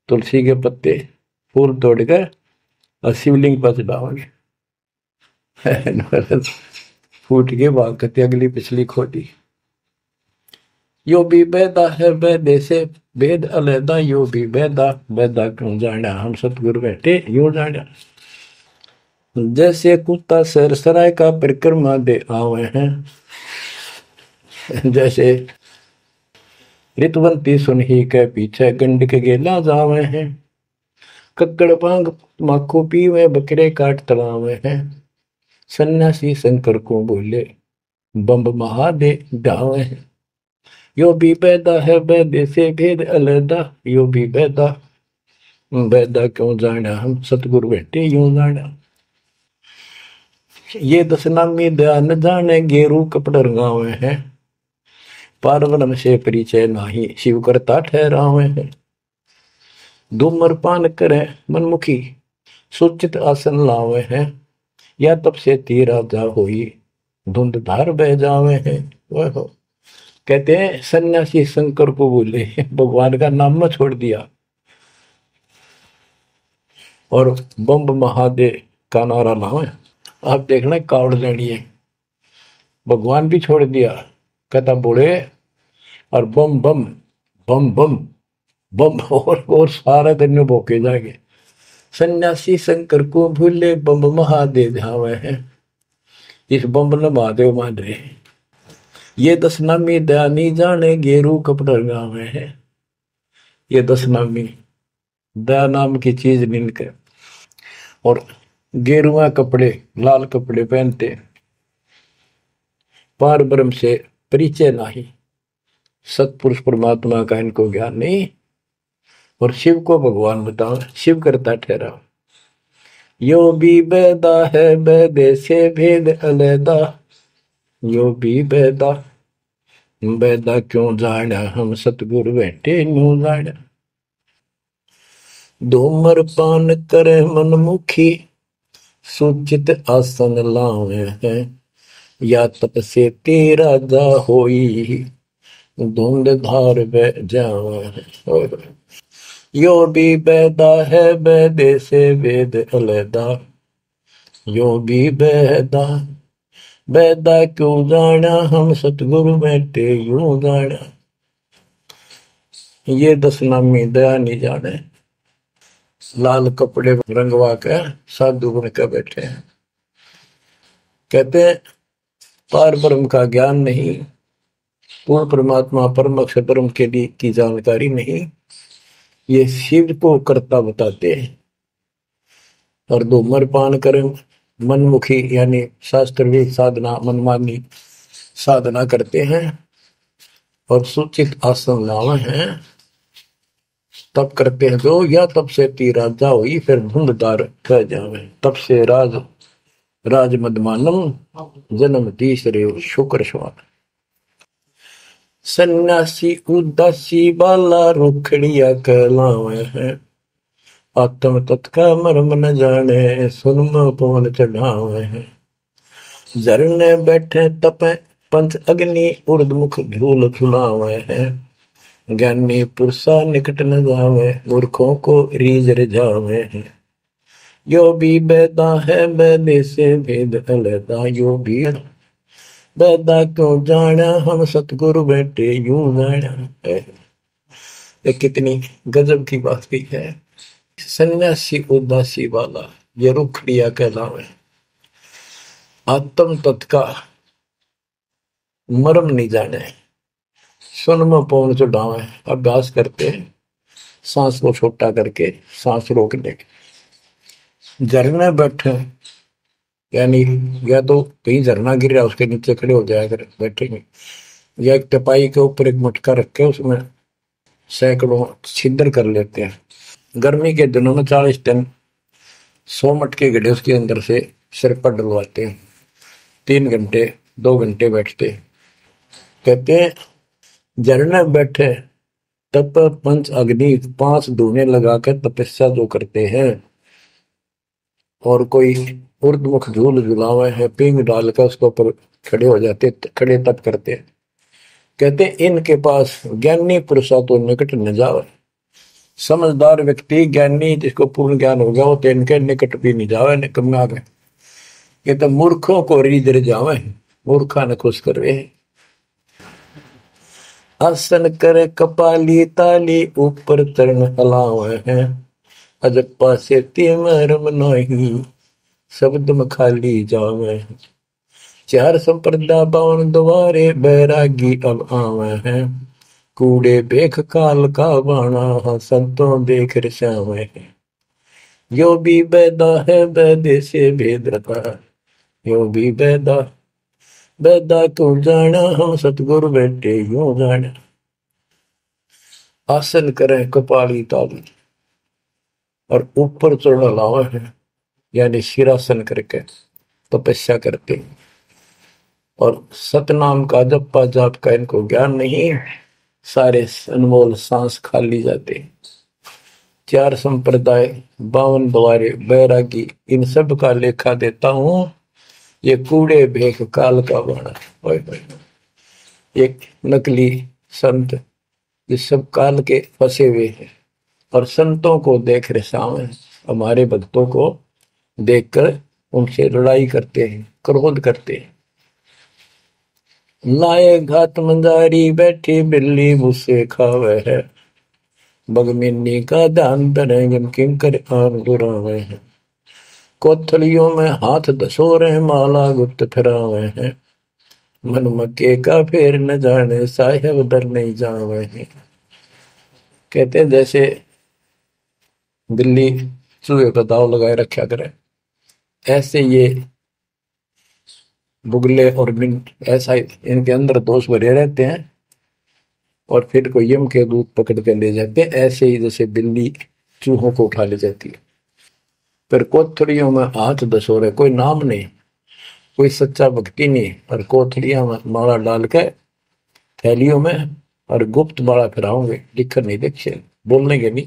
तुलसी के पत्ते फूल तोड़कर और शिवलिंग पर चढ़ाओगे। फूट के भाग करते अगली पिछली खोटी। यो भी बेदा है बेदे से भेद अलैदा, यो भी बेदा बेदा क्यों जाना हम सतगुरु बैठे यूं जाना। जैसे कुत्ता सर सराय का परिक्रमा दे आवे हैं, जैसे ऋतुवंती सुनही के पीछे गंड के गेला जावे हैं। कक्कड़ भांग माखो पीवे बकरे काट तलावे हैं। सन्यासी शंकर को बोले बम्ब महादे डावे हैं। यो भी पैदा है बैदे से भेद अलैदा, यो भी पैदा बैदा क्यों जाना हम सतगुरु बैठे यूं जाना। ये दशनामी ध्यान जाने गेरू कपड़ रंगावे हैं। पारब्रह्म से परिचय नाही शिव करता ठहरावे हैं। धूम्रपान करे मनमुखी सुचित आसन लावे हैं। या तब से तीरा जा होई धुंध धार बह जावे हैं। वह कहते हैं सन्यासी शंकर को बोले भगवान का नाम में छोड़ दिया और बम्ब महादेव का नारा लावे। आप देखना कावड़ लेनी है, भगवान भी छोड़ दिया, कहता बोले और बम बम बम बम बम और सारा दिन में भोके जाएंगे। सन्यासी शंकर को भूले बम महादेव धावे हैं। इस बम ने महादेव मान रहे। ये दशनामी दयानी जाने गेरू कपड़े गावे हैं। ये दशनामी दया नाम की चीज मिलकर और गेरुआ कपड़े लाल कपड़े पहनते। पार ब्रह्म से परिचय नहीं, सतपुरुष परमात्मा का इनको ज्ञान नहीं और शिव को भगवान बताओ, शिव करता ठहरा। यो भी बेदा है बेदे से भेद अलैदा, यो भी बेदा बेदा क्यों जाना हम सतगुरु बैठे न्यू जाना। धूम्रपान करे मनमुखी सूचित आसन लावे हैं। या तप से तेरा जा होई धुंध धार बह जावे। यो भी बेदा है बेदे से वेद अलैदा, यो भी बेदा बेदा क्यों जाना हम सतगुरु बैठे यूं जाना। ये दशनामी दया नहीं जाने, लाल कपड़े रंगवा कर साधु बन कर बैठे हैं। कहते हैं पार ब्रह्म का ज्ञान नहीं, पूर्ण परमात्मा परम अक्षर ब्रह्म के लिए की जानकारी नहीं, ये शिव को करता बताते हैं। और धूम्रपान करें मनमुखी यानी शास्त्र साधना मनमानी साधना करते हैं और सूचित आसन लावे हैं। तब करते हैं जो या तब से तीरा जा हुई फिर धुंधदार कह जावे। तब से राज मदमानम जन्म तीसरे शुक्र स्वान। सन्यासी उदासी बाला रुखड़िया कहलावे हैं। आत्म तत्का मर्म न जाने सुनम पवन चढ़ावे हैं। झरने बैठे तपे पंच अग्नि उर्दमुख धूल खिलावे हैं। ज्ञानी पुरुषा निकट न जावे मूर्खों को रीझ रिझावे हैं। यो भी बेदा है बेदे से भेद अलैदा, यो भी बेदा क्यों जाना हम सतगुरु बैठे यूं जाना। ये कितनी गजब की बात भी है। सन्यासी उदासी वाला ये रुखड़िया कहलावे। आत्म तत्का मर्म नहीं जाने सुन में पवन चढ़ावे। अभ्यास करते हैं सांस को छोटा करके सांस रोकने के। झरने बैठे यानी या तो कहीं झरना गिर रहा उसके नीचे खड़े हो जाया कर बैठेंगे, या एक टपाई के ऊपर एक मटका रख के उसमें सैकड़ों छिद्र कर लेते हैं। गर्मी के दिनों में 40 दिन 100 मटके गड्ढे उसके अंदर से सिर पर डलवाते हैं। 3 घंटे 2 घंटे बैठते। कहते हैं झरने बैठे तप पंच अग्नि 5 धुएं लगाकर तपस्या जो करते हैं, और कोई उर्दमुख झूल झुलावे है, पींग डालकर उसके ऊपर खड़े हो जाते, खड़े तप करते हैं। कहते इनके पास ज्ञानी पुरुषा तो निकट न जावे। समझदार व्यक्ति, ज्ञानी जिसको पूर्ण ज्ञान हो गया, वो तो इनके निकट भी नहीं जावे, निकम्मा गए। ये तो मूर्खों को रीदर जावे, मूर्खा ने खुश करवे। आसन करे कपाली ताली, ऊपर तरण हलावे हैं। अजप्पा से मरम नहीं, शब्द में खाली जावे। चार संप्रदा बावन द्वारे, बैरागी अब आवे हैं। कूड़े बेख काल का बाणा, संतों देख रसावे हैं। यो भी बैदा है बैदे से भेद रखा, यो भी बैदा बैदा क्यों जाना, हम सतगुरु बैठे यूं जाना। आसन करें कपाली ताली, और ऊपर चढ़ा लावा है, यानी सिरासन करके तपस्या करते हैं। और सतनाम का जप्पा जाप का इनको ज्ञान नहीं, सारे अनमोल सांस खाली जाते। चार संप्रदाय 52 द्वारे बैरागी, इन सब का लेखा देता हूं। ये कूड़े भेख काल का बाणा, एक नकली संत, ये सब काल के फंसे हुए हैं, और संतों को देख रहे, हमारे भक्तों को देखकर उनसे लड़ाई करते हैं, क्रोध करते हैं। लाए घात मंजारी, बैठी बिल्ली भूसे खावे है। बगमिनी का दान धरे, किंकर आन दुरावे हैं। कोथलियों में हाथ दसोरे, माला गुप्त फिरावे हैं। मन मक्के का फेर न जाने, साहेब दर नहीं जावे हैं। कहते हैं जैसे बिल्ली चूहे का दाव लगाए रखा करे, ऐसे ये बुगले और मिंट ऐसा इनके अंदर दोष भरे रहते हैं, और फिर को यम के दूत पकड़ कर ले जाते हैं। ऐसे ही जैसे बिल्ली चूहों को उठा ले जाती है। फिर कोथड़ियों में हाथ दसोरे, कोई नाम नहीं, कोई सच्चा भक्ति नहीं, और कोथड़ियां में माला डाल के थैलियों में, और गुप्त माला फिराओगे, लिखकर नहीं देखे, बोलने के नहीं।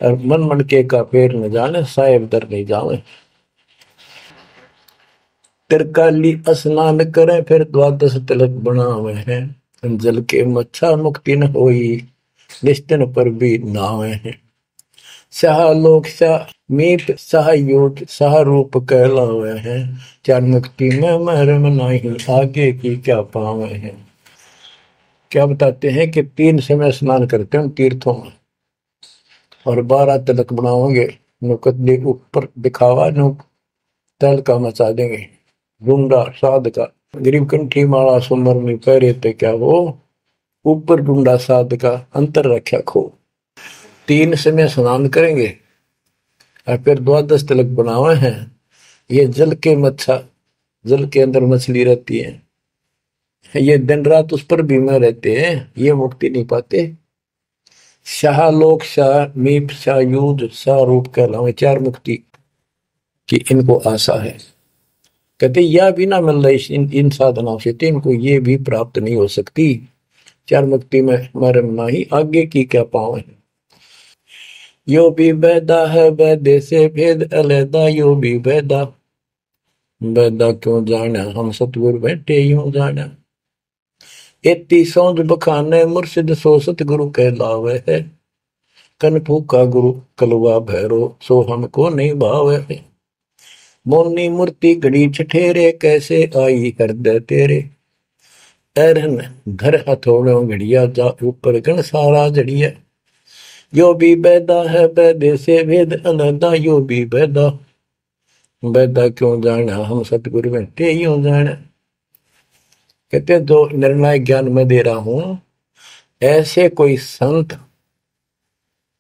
और मन मन के का फेर न जाने, साहेब दर नहीं जावे। तिरकाली स्नान करें, फिर द्वादश तिलक बनावे हैं। जल के मच्छा मुक्ति न होई, निश्चन पर भी नावे हैं। शाह लोक शाह मीत शाह योग शाह रूप कहलावे हैं। चार मुक्ति में मरम नहीं, आगे की क्या पावे हैं। क्या बताते हैं कि 3 समय स्नान करते हैं तीर्थों में, और 12 तिलक बनाओगे, नुकदे ऊपर दिखावा, नु तल का मचा देंगे। ढूंढा साध का, गरीब कंठी माला सुमर में पैरे ते क्या वो, ऊपर ढूंढा साध का, अंतर रख्या खो। 3 समय स्नान करेंगे, और फिर द्वादश तिलक बनावे हैं। ये जल के मच्छा, जल के अंदर मछली रहती है, ये दिन रात उस पर बीमा रहते हैं, ये मुक्ति नहीं पाते। शाह लोक शाह मीप शाह युद्ध शाह रूप कहलावे, 4 मुक्ति की इनको आशा है। कहते यह भी ना मिल रही इन साधनाओं से, तो इनको ये भी प्राप्त नहीं हो सकती। 4 मुक्ति में मरम नहीं, आगे की क्या पावे। यो भी बैदा है बैदे से भेद अलैदा, यो भी बैदा बैदा क्यों जाना, हम सतगुरु बैठे यूं जाना। एती सौंद बखाने, मुर्शिद सो सतगुरु कहलावे है। कन फूका गुरु कलवा भैरो, सो हमको नहीं भावे है। मोनी मूर्ति घड़ी ठठेरे, कैसे आई हृदय तेरे। ऐरन घर हथौड़ों घड़िया, जा ऊपर गण सारा जड़िया। यो भी बैदा है बैदे से भेद अलैदा, यो भी बैदा बैदा क्यों जाना, हम सतगुरु बैठे यूं जाना। कहते जो निर्णय ज्ञान में दे रहा हूं, ऐसे कोई संत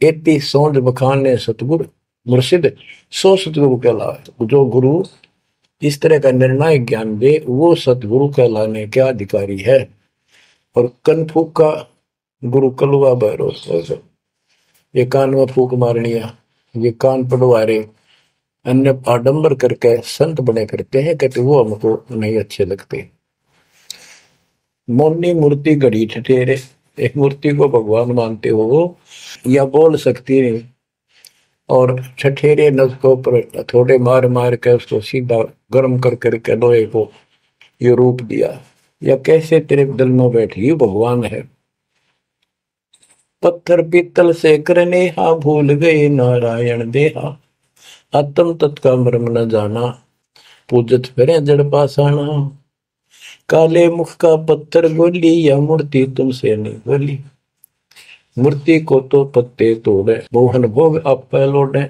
एती सोच बखाने सतगुरु मुर्शिद सो सतगुरु कहलावे। जो गुरु इस तरह का निर्णायक ज्ञान दे, वो सतगुरु कहलाने के अधिकारी है। और कनफूक का गुरु कलुआ भैरव, ये कान में फूक मारनिया, ये कान पड़वारे, अन्य आडंबर करके संत बने करते हैं, कहते वो हमको नहीं अच्छे लगते। मोनी मूर्ति घड़ी ठठेरे, एक मूर्ति को भगवान मानते हो या बोल सकती नहीं, और ठठेरे नसकों पर थोड़े मार मार के उसको सीधा गर्म कर करके लोहे को ये रूप दिया। या कैसे तेरे दिल में बैठी भगवान है। पत्थर पीतल से करने हा भूल गए नारायण देहा, आत्म तत्का मर्म न जाना, पूजत फिरे जड़ पासाना। काले मुख का पत्थर बोली या मूर्ति तुमसे नहीं बोली, मूर्ति को तो पत्ते तोड़े मोहन भोग आप लौटे।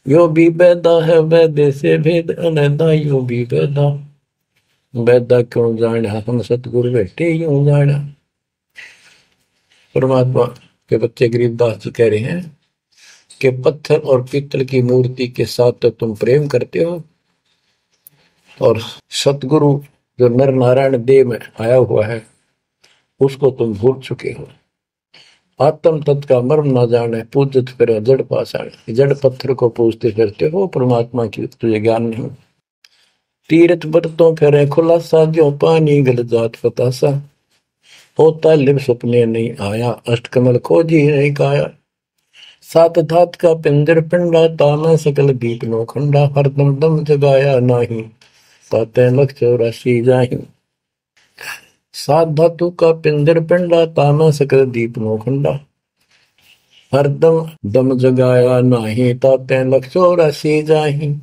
यो भी बैदा है वैदे से भेद अनैदा, यो भी बैदा बैदा क्यों जाना, हम सतगुरु बैठे यूं जाना। परमात्मा के बच्चे गरीबदास जी कह रहे हैं कि पत्थर और पीतल की मूर्ति के साथ तो तुम प्रेम करते हो, और सतगुरु जो नर नारायण देव में आया हुआ है उसको तुम भूल चुके हो। आत्म तत्व का मर्म ना जाने, पूजत फिर जड़ पाषाण, जड़ पत्थर को पूजते फिरते हो, परमात्मा की तुझे ज्ञान नहीं। तीर्थ बरतों फिरे खुलासा, जो पानी गल जात फतासा, होता लिव सपने नहीं आया, अष्टकमल खोजी नहीं काया। सात धात का पिंजर पिंडा, ताना सकल दीप नो खंडा, हरदम दम जगाया नाही, ताते लख 84 जाही। सात धातु का पिंजर पिंडा, ताना सकल दीप नो खंडा, हरदम दम जगाया नाही, ताते लख 84 जाही।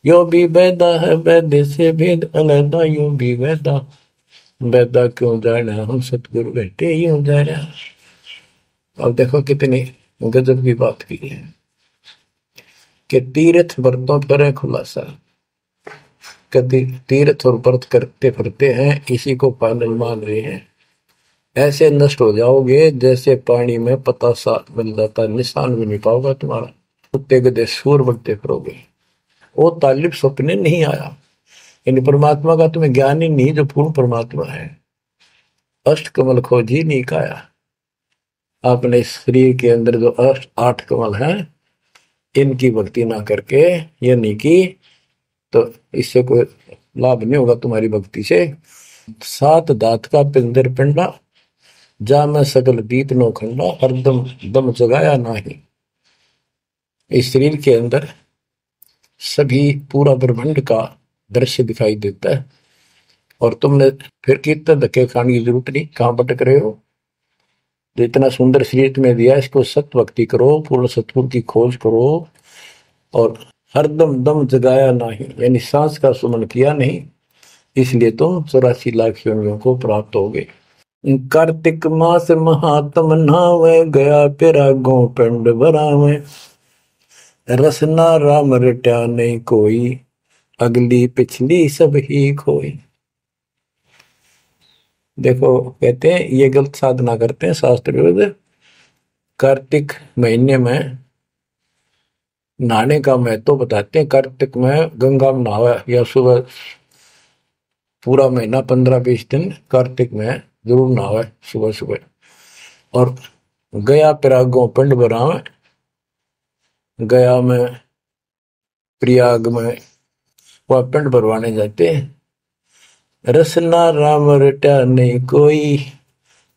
यो भी बैदा है वैद्य से भेद अलैदा, यो भी बैदा बैदा क्यों जाना, हम सतगुरु बैठे यूं जाना। अब देखो कितनी गजब की बात की है कि तीर्थ व्रतों पर खुलासा, कभी तीर्थ और व्रत करते फिरते हैं इसी को पालन मान रहे हैं। ऐसे नष्ट हो जाओगे जैसे पानी में पतासा बन जाता, निशान भी नहीं पाओगा तुम्हारा, कुत्ते गधे सूर बनते फिरोगे। वो तालिब सपने नहीं आया, यानी परमात्मा का तुम्हें ज्ञान ही नहीं जो पूर्ण परमात्मा है। अष्ट कमल खोजी नहीं काया, अपने शरीर के अंदर जो 8 कमल हैं इनकी भक्ति ना करके ये नहीं की तो इससे कोई लाभ नहीं होगा तुम्हारी भक्ति से। सात दात का पिंदर पिंडा, जा मैं सकल दीप नो खंडा, हरदम दम जगाया नाही। इस शरीर के अंदर सभी पूरा ब्रह्मांड का दृश्य दिखाई देता है, और तुमने फिर कीर्तन धक्के खाने की जरूरत नहीं, कहां भटक रहे हो। जो इतना सुंदर शरीर तुम्हें दिया इसको सत्य भक्ति करो, पूर्ण सतगुरु की खोज करो, और हरदम दम जगाया नहीं, यानी सांस का सुमन किया नहीं, इसलिए तुम 84 लाख योनियों को प्राप्त हो गए। कार्तिक मास महात्म नहावे, गया पिरागों पिंड भरावे, रसना राम रट्या नहीं कोई, अगली पिछली सब ही खोई। देखो कहते हैं ये गलत साधना करते हैं शास्त्र विरुद्ध। कार्तिक महीने में नहाने का महत्व बताते हैं। कार्तिक में गंगा में नहावा, या सुबह पूरा महीना 15-20 दिन कार्तिक में जरूर नहावा सुबह सुबह। और गया पिरागों पिंड भरावे, गया में प्रयाग में वह पिंड भरवाने जाते हैं। रसना राम रटा नहीं कोई,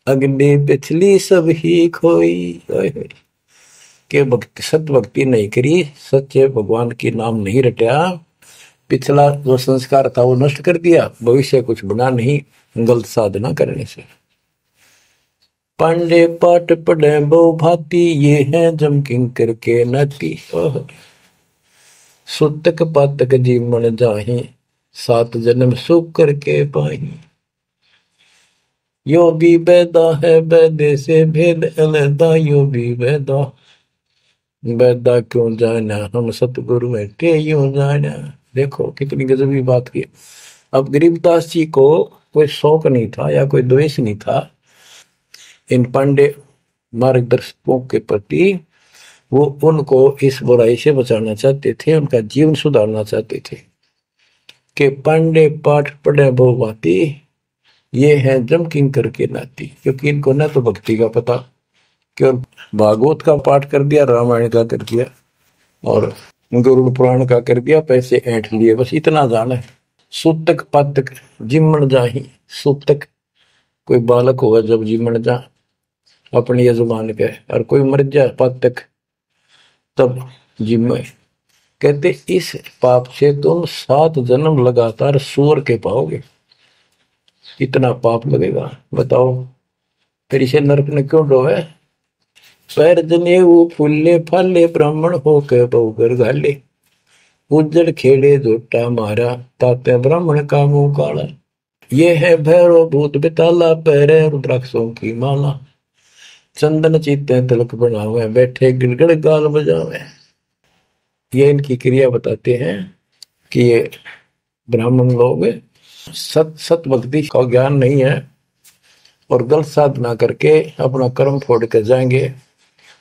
अगली पिछली सब ही खोई। के भक्ति सत भक्ति नहीं करी, सच्चे भगवान की नाम नहीं रटा, पिछला जो संस्कार था वो नष्ट कर दिया, भविष्य कुछ बना नहीं गलत साधना करने से। पांडे पाठ पढ़े बहु भांति, ये है जम किंकर के नाती। सुतक पातक जीवन जाही, 7 जन्म सुख करके पाही। यो भी बैदा है बैदे से भेद अलैदा, यो भी बैदा बैदा क्यों जाना, हम सतगुरु बैठे यूं जाना। देखो कितनी गजबी बात की। अब गरीबदास जी को कोई शौक नहीं था या कोई द्वेष नहीं था इन पांडे मार्गदर्शकों के प्रति। वो उनको इस बुराई से बचाना चाहते थे, उनका जीवन सुधारना चाहते थे। कि पांडे पाठ पढ़े बहु भांति, ये है जम किंकर के नाती। क्योंकि इनको न तो भक्ति का पता, केवल भागवत का पाठ कर दिया, रामायण का कर दिया और गरुड़ पुराण का कर दिया, पैसे ऐंठ लिए, बस इतना जाना है। सूतक पातक जिमण जाही, सूतक कोई बालक होगा जब जीवन जा अपने यजमान के, और कोई मर जाए पातक तब जिम्मे। कहते इस पाप से तुम 7 जन्म लगातार सूअर के पाओगे। इतना पाप लगेगा, बताओ। फिर इसे नरक ने क्यों डोवे? पैर जने वो फूले फाले ब्राह्मण हो के बहुगर घाले, उज्जड़ खेड़े झोटा मारा, ताते ब्राह्मण का मुंह काला। ये है भैरव भूत बिताला, पैरे रुद्राक्षों की माला, चंदन चीते तिलक बनावे, बैठे गिड़गड़ गाल बजावे। ये इनकी क्रिया बताते हैं कि ये ब्राह्मण लोग सत भक्ति का ज्ञान नहीं है और गलत साधना करके अपना कर्म फोड़ के जाएंगे,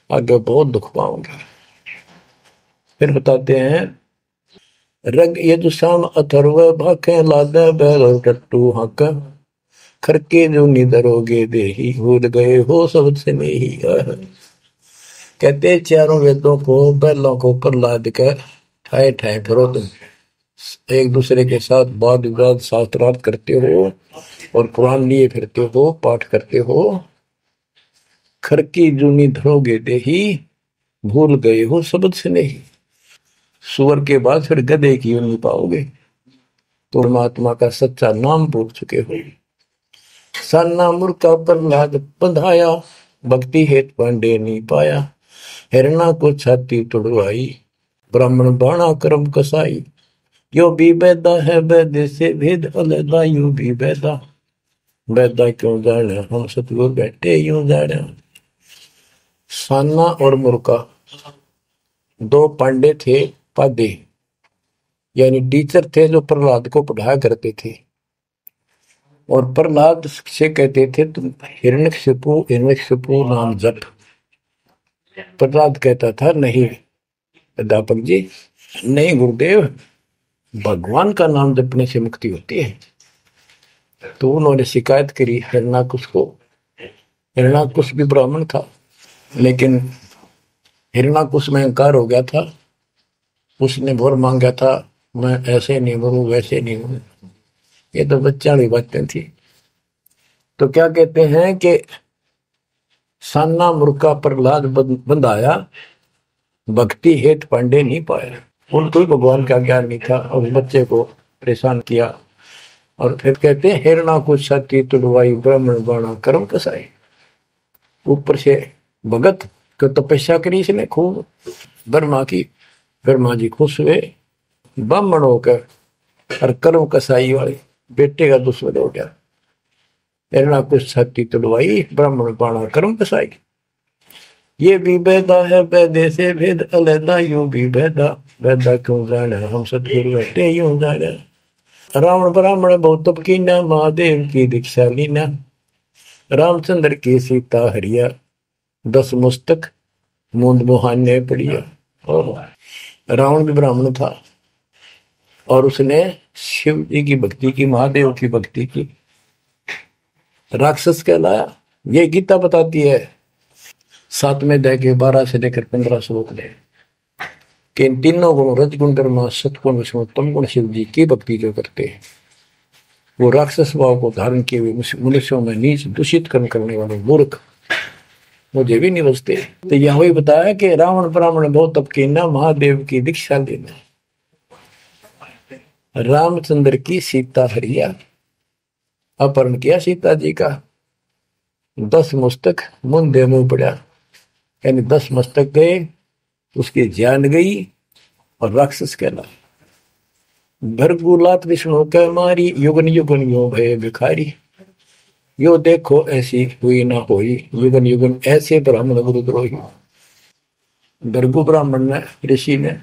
आगे बहुत दुख पाओगे। फिर बताते हैं रग यजुषाम अथर्व भाखे लादे बैल टट्टू हक, खरके जो निधरोगे देही, भूल गए हो सब से नहीं। कहते चारों वेदों को बैलों को ऊपर लाद कर ठाए ठाए फिरो तुम, एक दूसरे के साथ वाद विवाद शास्त्रार्थ करते हो और कुरान लिए फिरते हो, पाठ करते हो। खरकी जूनी धरोगे देही, भूल गए हो शब्द से नहीं। सुअर के बाद फिर गधे की यूं पाओगे, तो परमात्मा का सच्चा नाम भूल चुके हो। साना मुर्का प्रहलाद बंधाया, भक्ति हेत पांडे नहीं पाया, हिरणा को छाती तुड़वाई, ब्राह्मण बाणा कर्म कसाई। यो भी बैदा है बैदे से भेद अलैदा, यूं भी बैदा बैदा क्यों जाने, हम सतगुर बैठे यूं जाने। साना और मुर्का 2 पांडे थे, पादे यानी टीचर थे, जो प्रहलाद को पढ़ाया करते थे। और प्रहलाद से कहते थे तुम हिरण्यकशिपु नाम जप। प्रहलाद कहता था नहीं अध्यापक जी, नहीं गुरुदेव, भगवान का नाम जपने से मुक्ति होती है। तो उन्होंने शिकायत करी हिरण्याकुश को। हिरण्याकुश भी ब्राह्मण था, लेकिन हिरण्याकुश में अहंकार हो गया था। उसने भोर मांगा था, मैं ऐसे नहीं मरूं वैसे नहीं मरूं। ये तो बच्चा वाली बातें थी। तो क्या कहते हैं कि साना मुर्का प्रहलाद बंधाया, भक्ति हेत पांडे नहीं पाया। उनको ही भगवान का ज्ञान नहीं था और बच्चे को परेशान किया। और फिर कहते हैं हिरणा को छाती तुड़वाई, ब्राह्मण बाणा कर्म कसाई। ऊपर से भगत को तपस्या करी इसने खूब ब्रह्मा की, ब्रह्मा जी खुश हुए, ब्राह्मण होकर और कर्म कसाई वाले बेटे का दुश्मन हो गया। हिरणा को छाती तुड़वाई, ब्राह्मण बाणा कर्म कसाई। ये भी बैदा है बैदे से भेद अलैदा, यूं भी बैदा बैदा क्यों जाने, हम सतगुरु बैठे यूं जाने। रावण ब्राह्मण बहुत तप कीना, महादेव की दीक्षा लीना, रामचंद्र की सीता हरिया, 10 मुस्तक मूंद मुहाने पड़िया। और रावण भी ब्राह्मण था और उसने शिव जी की भक्ति की, महादेव की भक्ति की, राक्षस कहलाया। ये गीता बताती है 7वें अध्याय के 12 से लेकर 15 श्लोक में कि इन तीनों गुण रजगुण कर्म सतगुण विष्णु तम गुण शिव जी की भक्ति जो करते हैं, वो राक्षस भाव को धारण किए हुए मनुष्यों में नीच दूषित कर्म करने वाले मूर्ख मुझे भी नहीं बचते। तो यह वही बताया कि रावण ब्राह्मण बहुत तप कीना, महादेव की दीक्षा लेना, रामचंद्र की सीता हरिया, अपहरण किया सीता जी का, 10 मस्तक मुंदे मुंह पड़ा, यानी 10 मस्तक गए, उसकी जान गई और राक्षस कहला। भरगुलात विष्णु कह मारी, युगन युगन यो भय भिखारी, यो देखो ऐसी हुई ना होई, युगन युगन ऐसे ब्राह्मण गुरुद्रोही। भरगु ब्राह्मण ने, ऋषि ने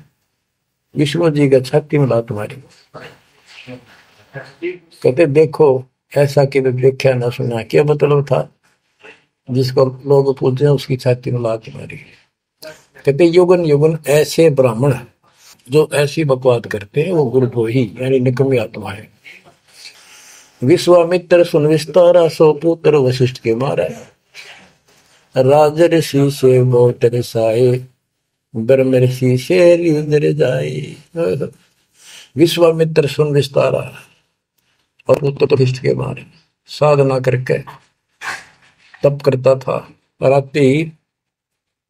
विष्णु जी का छाती में लात मारी, कहते देखो ऐसा कि देखा ना सुना। क्या मतलब था? जिसको लोग पूछते हैं उसकी छाती में लात मारी। कहते युगन युगन ऐसे ब्राह्मण जो ऐसी बकवाद करते हैं वो गुरुद्रोही यानी निकम्मी आत्मा है। विश्वामित्र सुन विस्तारा, सो पुत्र वशिष्ठ के मारा, राज ऋषि से बहुत रसाए, ब्रह्म ऋषि से लिंदर जाए। विश्वामित्र सुन विस्तारा और पुत्र वशिष्ठ के मारे, साधना करके तप करता था और आते ही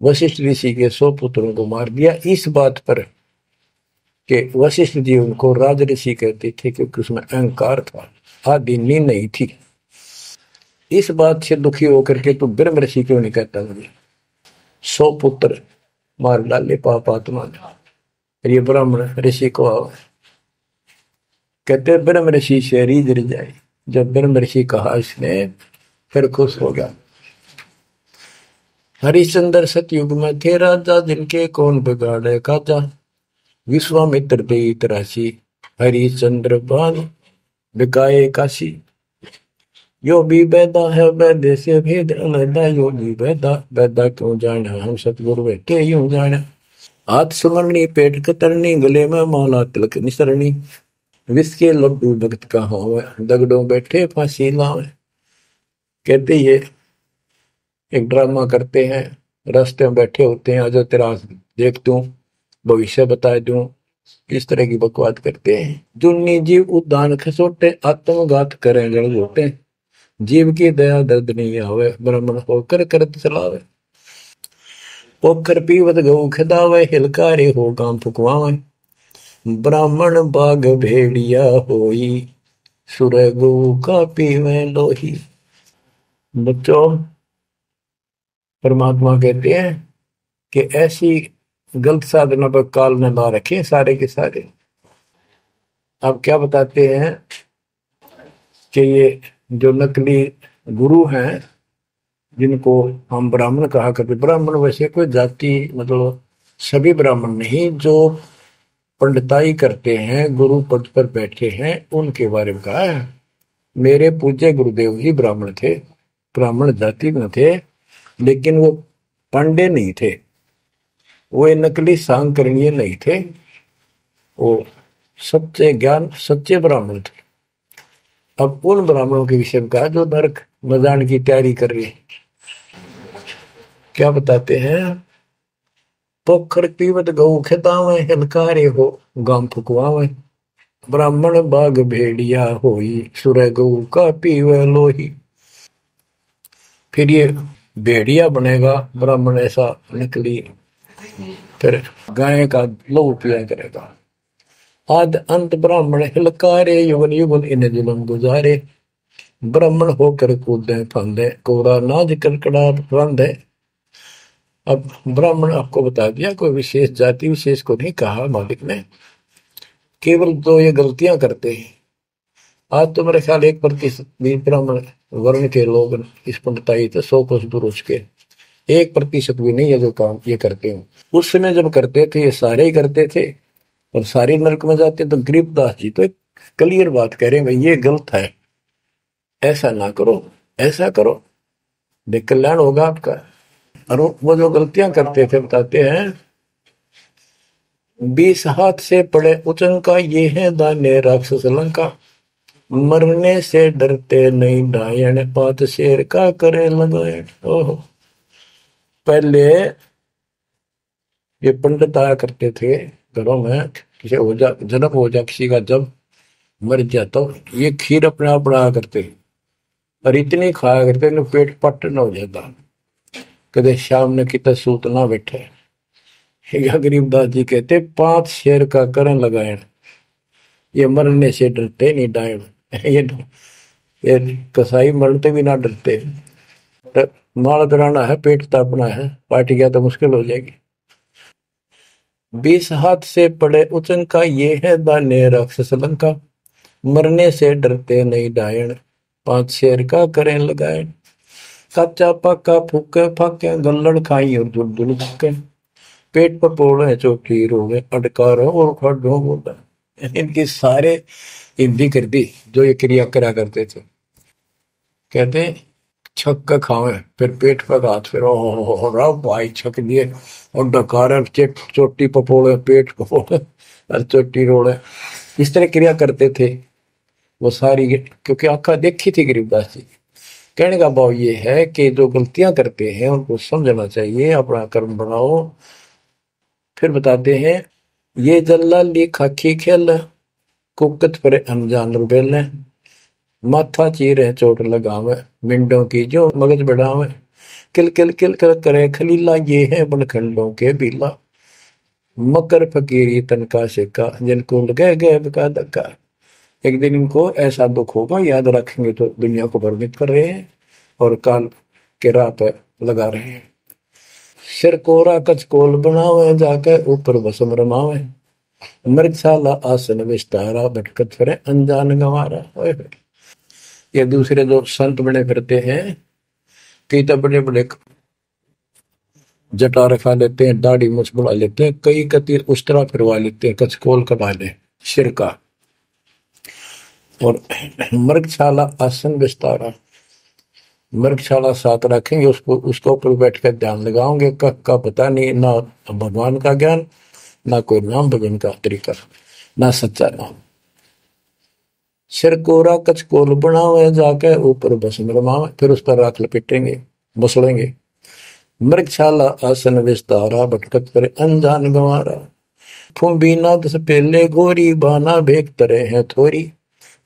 वशिष्ठ ऋषि के 100 पुत्रों को मार दिया। इस बात पर कि वशिष्ठ जी उनको राज ऋषि कहते थे क्योंकि उसमें अहंकार था, आदि नींद नहीं थी। इस बात से दुखी होकर के तो ब्रह्म ऋषि क्यों नहीं कहता मुझे? 100 पुत्र मार डाले पाप आत्मा ने। ये ब्राह्मण ऋषि को कहते ब्रह्म ऋषि से रीझ जाए। जब ब्रह्म ऋषि कहा इसने फिर खुश हो गया। हरिश्चंद्र सतयुग में थे राजा, जिनके कौन बिगाड़े काजा। विश्वामित्र दे तरासी, हरिश्चंद्र बान बिकाए काशी। यो भी बैदा है वैद्य से भेद अलैदा, यो भी बैदा बैदा क्यों जाना, हम सतगुरु बैठे यूं जाना। हाथ सुमरनी पेट कतरनी, गले में माला तिलक निसरनी। विष के लड्डू भगत का हो, दगड़ों बैठे फांसी लावे। कहते ये एक ड्रामा करते हैं, रास्ते में बैठे होते हैं, आजा तेरा देख दूं, भविष्य बता दूं, इस तरह की बकवाद करते हैं। जुन्नी जीव उद्दान खसोटे, आत्मघात करें जड़ घोटे। जीव की दया दर्द नहीं आवे, ब्राह्मण होकर करत चलावे। पोखर पीवत गऊ खिदावे, हिलकारे हो काम फुकवावे। ब्राह्मण बाग भेड़िया होई, सुर गऊ का पीवे लोही। बच्चों, परमात्मा कहते हैं कि ऐसी गलत साधना पर काल ने ला रखे सारे के सारे। अब क्या बताते हैं कि ये जो नकली गुरु हैं, जिनको हम ब्राह्मण कहा करते, ब्राह्मण वैसे कोई जाति मतलब सभी ब्राह्मण नहीं, जो पंडिताई करते हैं, गुरु पद पर बैठे हैं, उनके बारे में कहा है। मेरे पूज्य गुरुदेव ही ब्राह्मण थे, ब्राह्मण जाति में थे, लेकिन वो पांडे नहीं थे, वो नकली सांकरणीय नहीं थे, वो सच्चे ज्ञान सच्चे ब्राह्मण थे। अब उन ब्राह्मणों के विषय में कहा जो नरक में जाने की तैयारी कर रहे हैं। क्या बताते हैं? पोखर पीवत गऊ खेतावे, हिलकारे हो गांव फुकवावे। ब्राह्मण बाग भेड़िया होई, सुर गऊ का पीवे लोही। फिर ये भेड़िया बनेगा ब्राह्मण, ऐसा निकली, फिर गाय का लहू पिया करेगा। आद अंत ब्राह्मण हिलकारे, युगन युगन इन जुलम गुजारे। ब्राह्मण होकर कूदे फंदे, कोरा नाज कड़कड़ा रंधे। अब ब्राह्मण आपको बता दिया, कोई विशेष जाति विशेष को नहीं कहा मालिक ने, केवल तो ये गलतियां करते हैं। आज तो मेरे ख्याल 1% भी ब्राह्मण वर्ण के लोग इस पंडिताई से 100 कोस दूर उठ के 1% भी नहीं है जो काम ये करते हैं। उस समय जब करते थे ये सारे ही करते थे और सारे नरक में जाते। तो गरीबदास जी तो एक क्लियर बात कह रहे हैं, भाई ये गलत है, ऐसा ना करो, ऐसा करो, देख कल्याण होगा आपका। और वो जो गलतियां करते थे बताते हैं, 20 हाथ से पड़े उचंका, ये है दाने राक्षस लंका। मरने से डरते नहीं डायन, पात शेर का करे लगाए। ओहो, पहले ये पंडित आया करते थे घरों में, किसी हो जा जन्म हो जा किसी का, जब मर जाता तो ये खीर अपने आप बनाया करते और इतनी खाया करते न पेट पट न हो जाता, कदे शाम ने कितना सूत ना बैठे। या गरीबदास जी कहते 5 शेर का करण लगाए, ये मरने से डरते नहीं डायन। ये कसाई मरते भी ना डरते। माल कराना है, पेट तापना है, पार्टी गया तो मुश्किल हो जाएगी। 20 हाथ से पड़े उचंका, ये है दाने राक्षस लंका। मरने से डरते नहीं डायन, 5 शेर का करें लगाए। कच्चा पक्का फूके फाके, गल्लड़ खाई और दुल दुल फूके। पेट पर पोड़े चोटी रोगे, अटकार और खड़ो बोला। इनकी सारे हिंदी कर दी जो ये क्रिया करा करते थे। कहते छक्का खावे, फिर पेट पर हाथ, फिर ओ भाई छक दिए और डकार चोटी पपोड़े, पेट पपोड़े और चोटी रोड़े, इस तरह क्रिया करते थे वो सारी, क्योंकि आंखा देखी थी गरीबदास जी। कहने का भाव ये है कि जो गलतियां करते हैं उनको समझना चाहिए, अपना कर्म बनाओ। फिर बताते हैं, ये जल्ला ली खाकी खेल, कुकत पर अनजान रुबेल। माथा चीरे चोट लगावे, मिंडों की जो मगज बढ़ावे, किल किल किल कर करे खलीला, ये है बलखंडों के बीला। मकर फकीरी तन का सिक्का, जिनको लगे गैब का धक्का। एक दिन इनको ऐसा दुख होगा, याद रखेंगे तो दुनिया को भ्रमित कर रहे हैं और काल के राह पे लगा रहे हैं। सिर कोरा कचकोल बनावे, जाके ऊपर भस्म रमावे। मृगशाला आसन विस्तारा, भटकत फिरे अनजान गंवारा। ये दूसरे जो संत बने फिरते हैं, कई तो बड़े बड़े जटा रखा लेते हैं, दाढ़ी मुछ बुला लेते हैं, कई कति उस तरह फिरवा लेते हैं, कचकोल कटा ले सिर का। और मृगशाला आसन विस्तारा, मृगशाला साथ रखेंगे, उसको उसके ऊपर बैठ कर ध्यान लगाओगे, कख का पता नहीं, ना भगवान का ज्ञान, ना कोई नाम भजन का तरीका, ना सच्चा नाम। सिर कोरा कचकोल बनावे, जाके ऊपर भस्म रमावे, फिर उस पर राख लपेटेंगे, मसलेंगे। मृगशाला आसन विस्तारा, भटकत करे अनजान गंवारा। फुम्बी नाद से पहले गोरी, बाना भेक तरे हैं थोरी।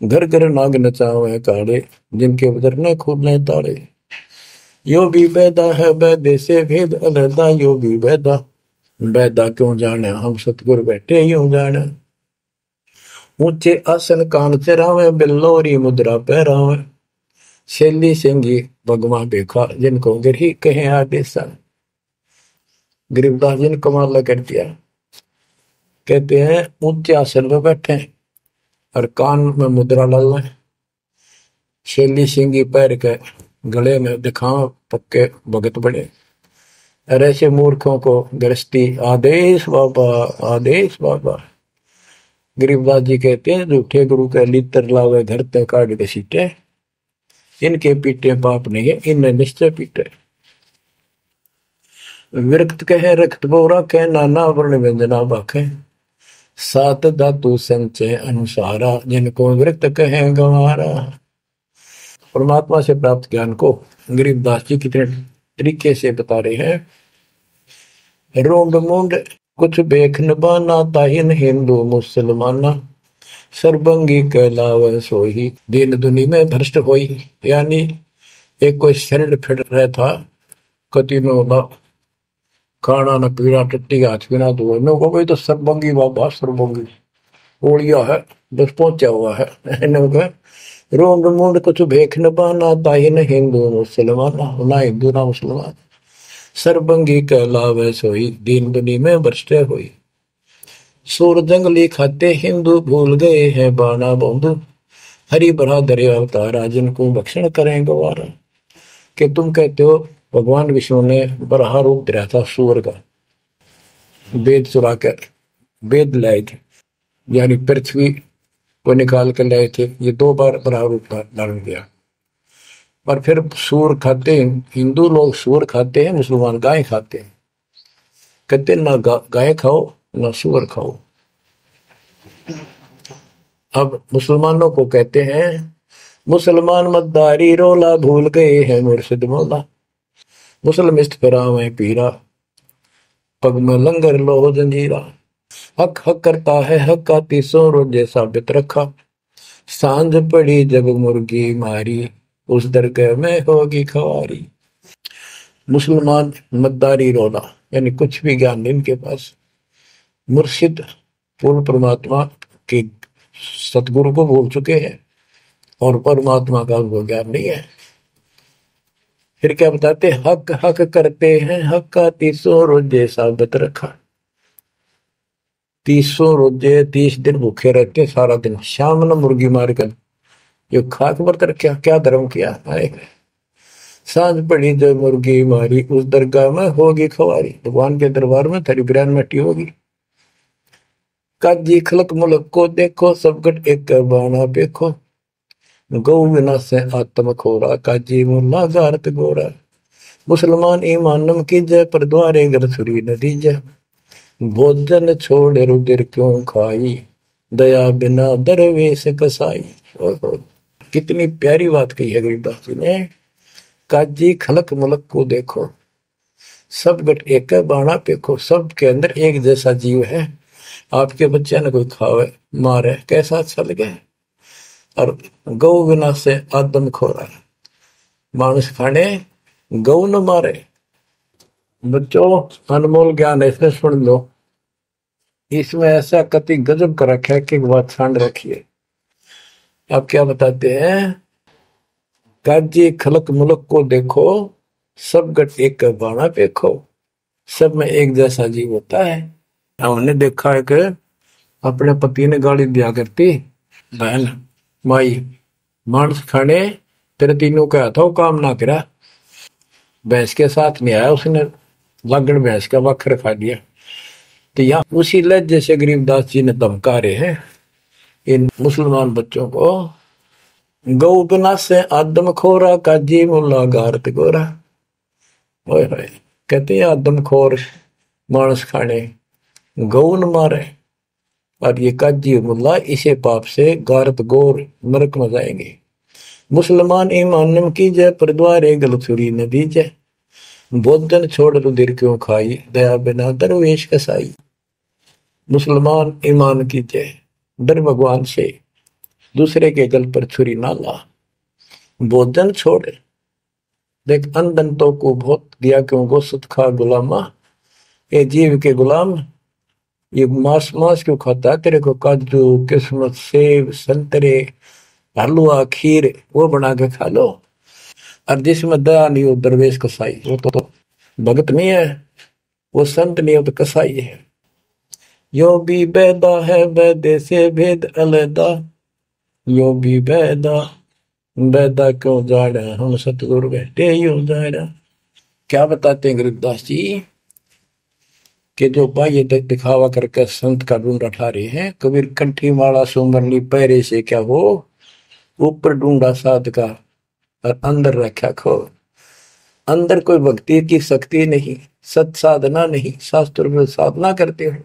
घर घर नाग नचावे काड़े, जिनके बदरने खुलने ताड़े। यो भी बैदा है बैदे से भेद अलहदा, यो भी बैदा। बैदा क्यों जाने, हम सतगुर बैठे यूं जाने। ऊंचे आसन कान चरावे, बिल्लोरी मुद्रा पहरावे। शैली सिंगी भगवा बेखा, जिनको गिरही कहे आदेशा। गरीबदास जी ने कमाल कर दिया, कहते हैं ऊंचे आसन पर बैठे और कान में मुद्रा डाल लें, शैली सिंगी पैर के गले में दिखाओ पक्के भगत बड़े। और ऐसे मूर्खों को गृहस्थी आदेश बाबा, आदेश बाबा। गरीबदास जी कहते हैं झूठे गुरु के लितर लावे, घर ते काट के सीटे। इनके पीटे पाप नहीं है, इनने निश्चय पीटे। विरक्त कहे रक्त बोरा के, नाना वर्ण व्यंजना बाखे। सात धातु संचय अनुसारा, जिनको विरक्त कहे गंवारा। परमात्मा से प्राप्त ज्ञान को गरीबदास जी कितने तरीके से बता रहे हैं। रोंड मुंड कुछ बेख न बाना, ताहिन हिंदू मुसलमाना। सर्वंगी कहलावे सोही, दीन दुनी में भ्रष्ट होई। यानी एक कोई शरीर फिट रहा था, कति नो खाना न पीना, टट्टी हाथ पीना धो, मैं को भाई तो सर्वंगी बाबा, सर्वंगी ओलिया है, बस पहुंचा हुआ है। रोंड मुंड कुछ भेख न बाना, ताहिन हिंदू मुसलमाना। ना हिंदू ना मुसलमान, सर्वंगी कहलावे सोई, दीन दुनी में भ्रष्ट होई। सूर जंगली खाते हिंदू, भूल गए हैं बाना बंधु। हरि भरा दरे अवतारा, जिनको भक्षण करें गवारा। कि तुम कहते हो भगवान विष्णु ने बरहा रूप दिया था सूर का, वेद चुरा कर वेद लाए थे, यानी पृथ्वी को निकाल कर लाए थे। ये 2 बार बरहा रूप धारण किया। पर फिर सूर खाते हैं हिंदू लोग, सूर खाते हैं, मुसलमान गाय खाते हैं। कहते ना गाय खाओ ना सूअर खाओ। अब मुसलमानों को कहते हैं मुसलमान मद्दारी रोला, भूल गए हैं मुर्शिद मौला। मुसलमिस्त फिरावे पीरा, पग में लंगर लो जंजीरा। हक हक करता है हक का, 300 रोजे साबित रखा। सांझ पड़ी जब मुर्गी मारी, उस दरगाह में होगी खवारी। मुसलमान मद्दारी रोला, यानी कुछ भी ज्ञान नहीं इनके पास। मुर्शिद पूर्ण परमात्मा के सतगुरु को भूल चुके हैं और परमात्मा का उनको ज्ञान नहीं है। फिर क्या बताते, हक हक करते हैं हक का, 300 रोजे साबित रखा। 300 रोजे 30 दिन भूखे रहते, सारा दिन शाम न मुर्गी मार कर ये खाक व्रत रखा, क्या धर्म किया है। सांझ पड़ी जो मुर्गी मारी, उस दरगाह में होगी खवारी। भगवान के दरबार में तेरी बिरयान मट्टी होगी। काजी खलक मुलक को देखो, सब गट एक बाना देखो। गौ बिना से आत्म खोरा, काजी मुल्ला गारत गोरा। मुसलमान ईमान की जय, पर द्वारे घर सुरी नदी जय। भोजन छोड़ रुदिर क्यों खाई, दया बिना दरवेश कसाई। कितनी प्यारी बात कही है गरीबदास जी ने। काजी खलक मुलक को देखो, सब गट एक बाणा पेखो। सब के अंदर एक जैसा जीव है। आपके बच्चे ने कोई खावे मारे, कैसा अच्छा लगे। और गौ बिना से आदम खोरा, मानुष खाने गौ न मारे। बच्चों अनमोल ज्ञान है, इसमें सुन लो। इसमें ऐसा कति गजब कर रखा है कि बात छांड रखी है। आप क्या बताते हैं, काजी खलक मुलक को देखो, सब गट एक का बाणा देखो, सब में एक जैसा जीव होता है। हमने देखा है कि अपने पति ने गाली दिया करती, बहन माई मांस खाने तेरे तीनों का था वो काम ना करा, भैंस के साथ नहीं आया उसने, लागण भैंस का वक्र खा दिया। तो यहाँ उसी लहजे से गरीबदास जी ने धमका रहे हैं इन मुसलमान बच्चों को, गौ बिना से आदम खोरा काजी मुल्ला गारत गोरा। ओए होए, कहते हैं आदम खोर मांस खाने गौ न मारे, और ये काजी मुल्ला इसे पाप से गारत गोर नरक में जाएंगे। मुसलमान ईमान की जय पर द्वारे गलत छुरी न दीजय, भोजन छोड़ रुधिर क्यों खाई, दया बिना दरवेश कसाई। मुसलमान ईमान की जय, डर भगवान से, दूसरे के गल पर छुरी ना ला, भोजन छोड़। देख अंधन तो को बहुत दिया क्यों गोश्त खा गुलामा, ये जीव के गुलाम ये मांस मांस क्यों खाता है, तेरे को काजू किस्मत सेब संतरे हलवा खीर वो बना के खा लो। और जिसमें दया नहीं हो दरवेश कसाई, वो तो भगत नहीं है, वो संत नहीं हो तो कसाई है। यो भी बैदा है बैदे से भेद अलैदा, यो भी बैदा बैदा क्यों जाड़ा, हम सतगुरु बैठे यो जाड़ा। क्या बताते हैं गरीबदास जी कि जो बाह्य दिखावा करके संत का ढूंढा ठा रहे हैं, कबीर कंठी माला सुमरनी पैरे से क्या हो, ऊपर ढूंढा साध का और अंदर रखा खो। अंदर कोई भक्ति की शक्ति नहीं, सत साधना नहीं, शास्त्र में साधना करते हो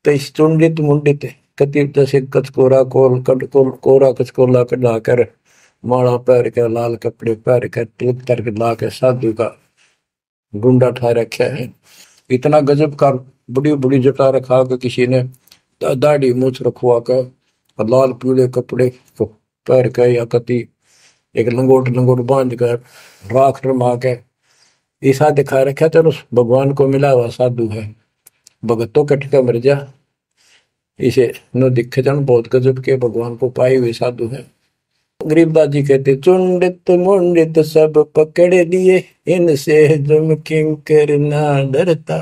तो इस चुंडित मुंडित कति जैसे कचकोरा कोल कट कोरा कचकोला कटा कर माला पैर के लाल कपड़े पैर के तिलक करके ला के साधु का ढूंढा ठा रखा है। इतना गजब का बड़ी बड़ी जटा रखा के किसी ने दाढ़ी मूछ रखवा कर लाल पीले कपड़े पैर के या कति एक लंगोट लंगोट बांध कर राख रमा के ऐसा दिखा रखा तो उस भगवान को मिला हुआ साधु है, भगतों कट के मर जा, इसे न दिखे जन बहुत गजब के भगवान को पाए हुए साधु है। गरीबदास जी कहते चुंडित मुंडित सब पकड़ लिए, इनसे जम किंकर ना डरता।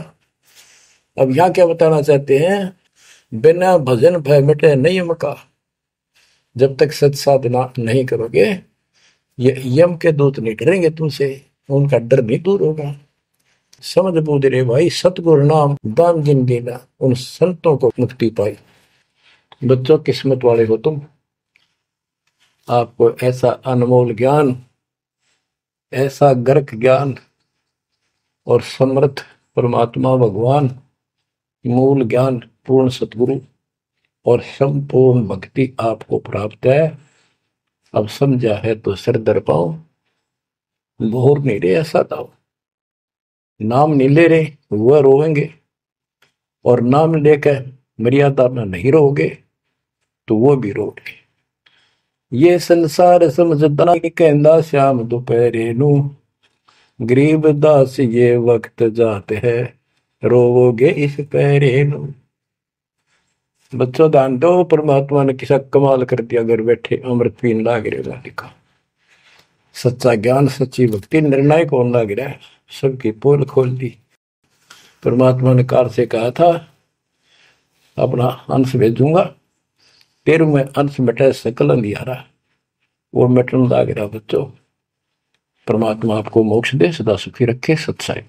अब यहाँ क्या बताना चाहते हैं, बिना भजन भय मिटे नहीं मका। जब तक सत साधना नहीं करोगे ये यम के दूत नहीं डरेंगे तुमसे, उनका डर नहीं दूर होगा। समझ बूझ रे भाई, सतगुरु नाम दान जिन देना, उन संतों को मुक्ति पाई। बच्चों किस्मत वाले हो तुम, आपको ऐसा अनमोल ज्ञान, ऐसा गर्क ज्ञान और समर्थ परमात्मा भगवान, मूल ज्ञान पूर्ण सतगुरु और संपूर्ण भक्ति आपको प्राप्त है। अब समझा है तो सिर दर पाओ, बोर नहीं रहे ऐसा था, नाम नहीं ले रहे वह रोएंगे, और नाम लेकर मर्यादा में नहीं रहोगे तो वो भी रोगे। ये संसार समझदा कहंदा श्याम दोपहरे नू, गरीब दास ये वक्त जाते है रोवोगे इस पहरे नू। बच्चों ध्यान दो, परमात्मा ने किसा कमाल कर दिया, घर बैठे अमृत पीन लाग रहे लिखा। सच्चा ज्ञान सच्ची भक्ति निर्णायक होने लग रहा है, सबकी पोल खोल दी। परमात्मा ने कार से कहा था अपना अंश भेजूंगा, तेरू में अंश मिटे सकल अंधियारा, वो मिटन लग रहा। बच्चों परमात्मा आपको मोक्ष दे, सदा सुखी रखे। सत्साई।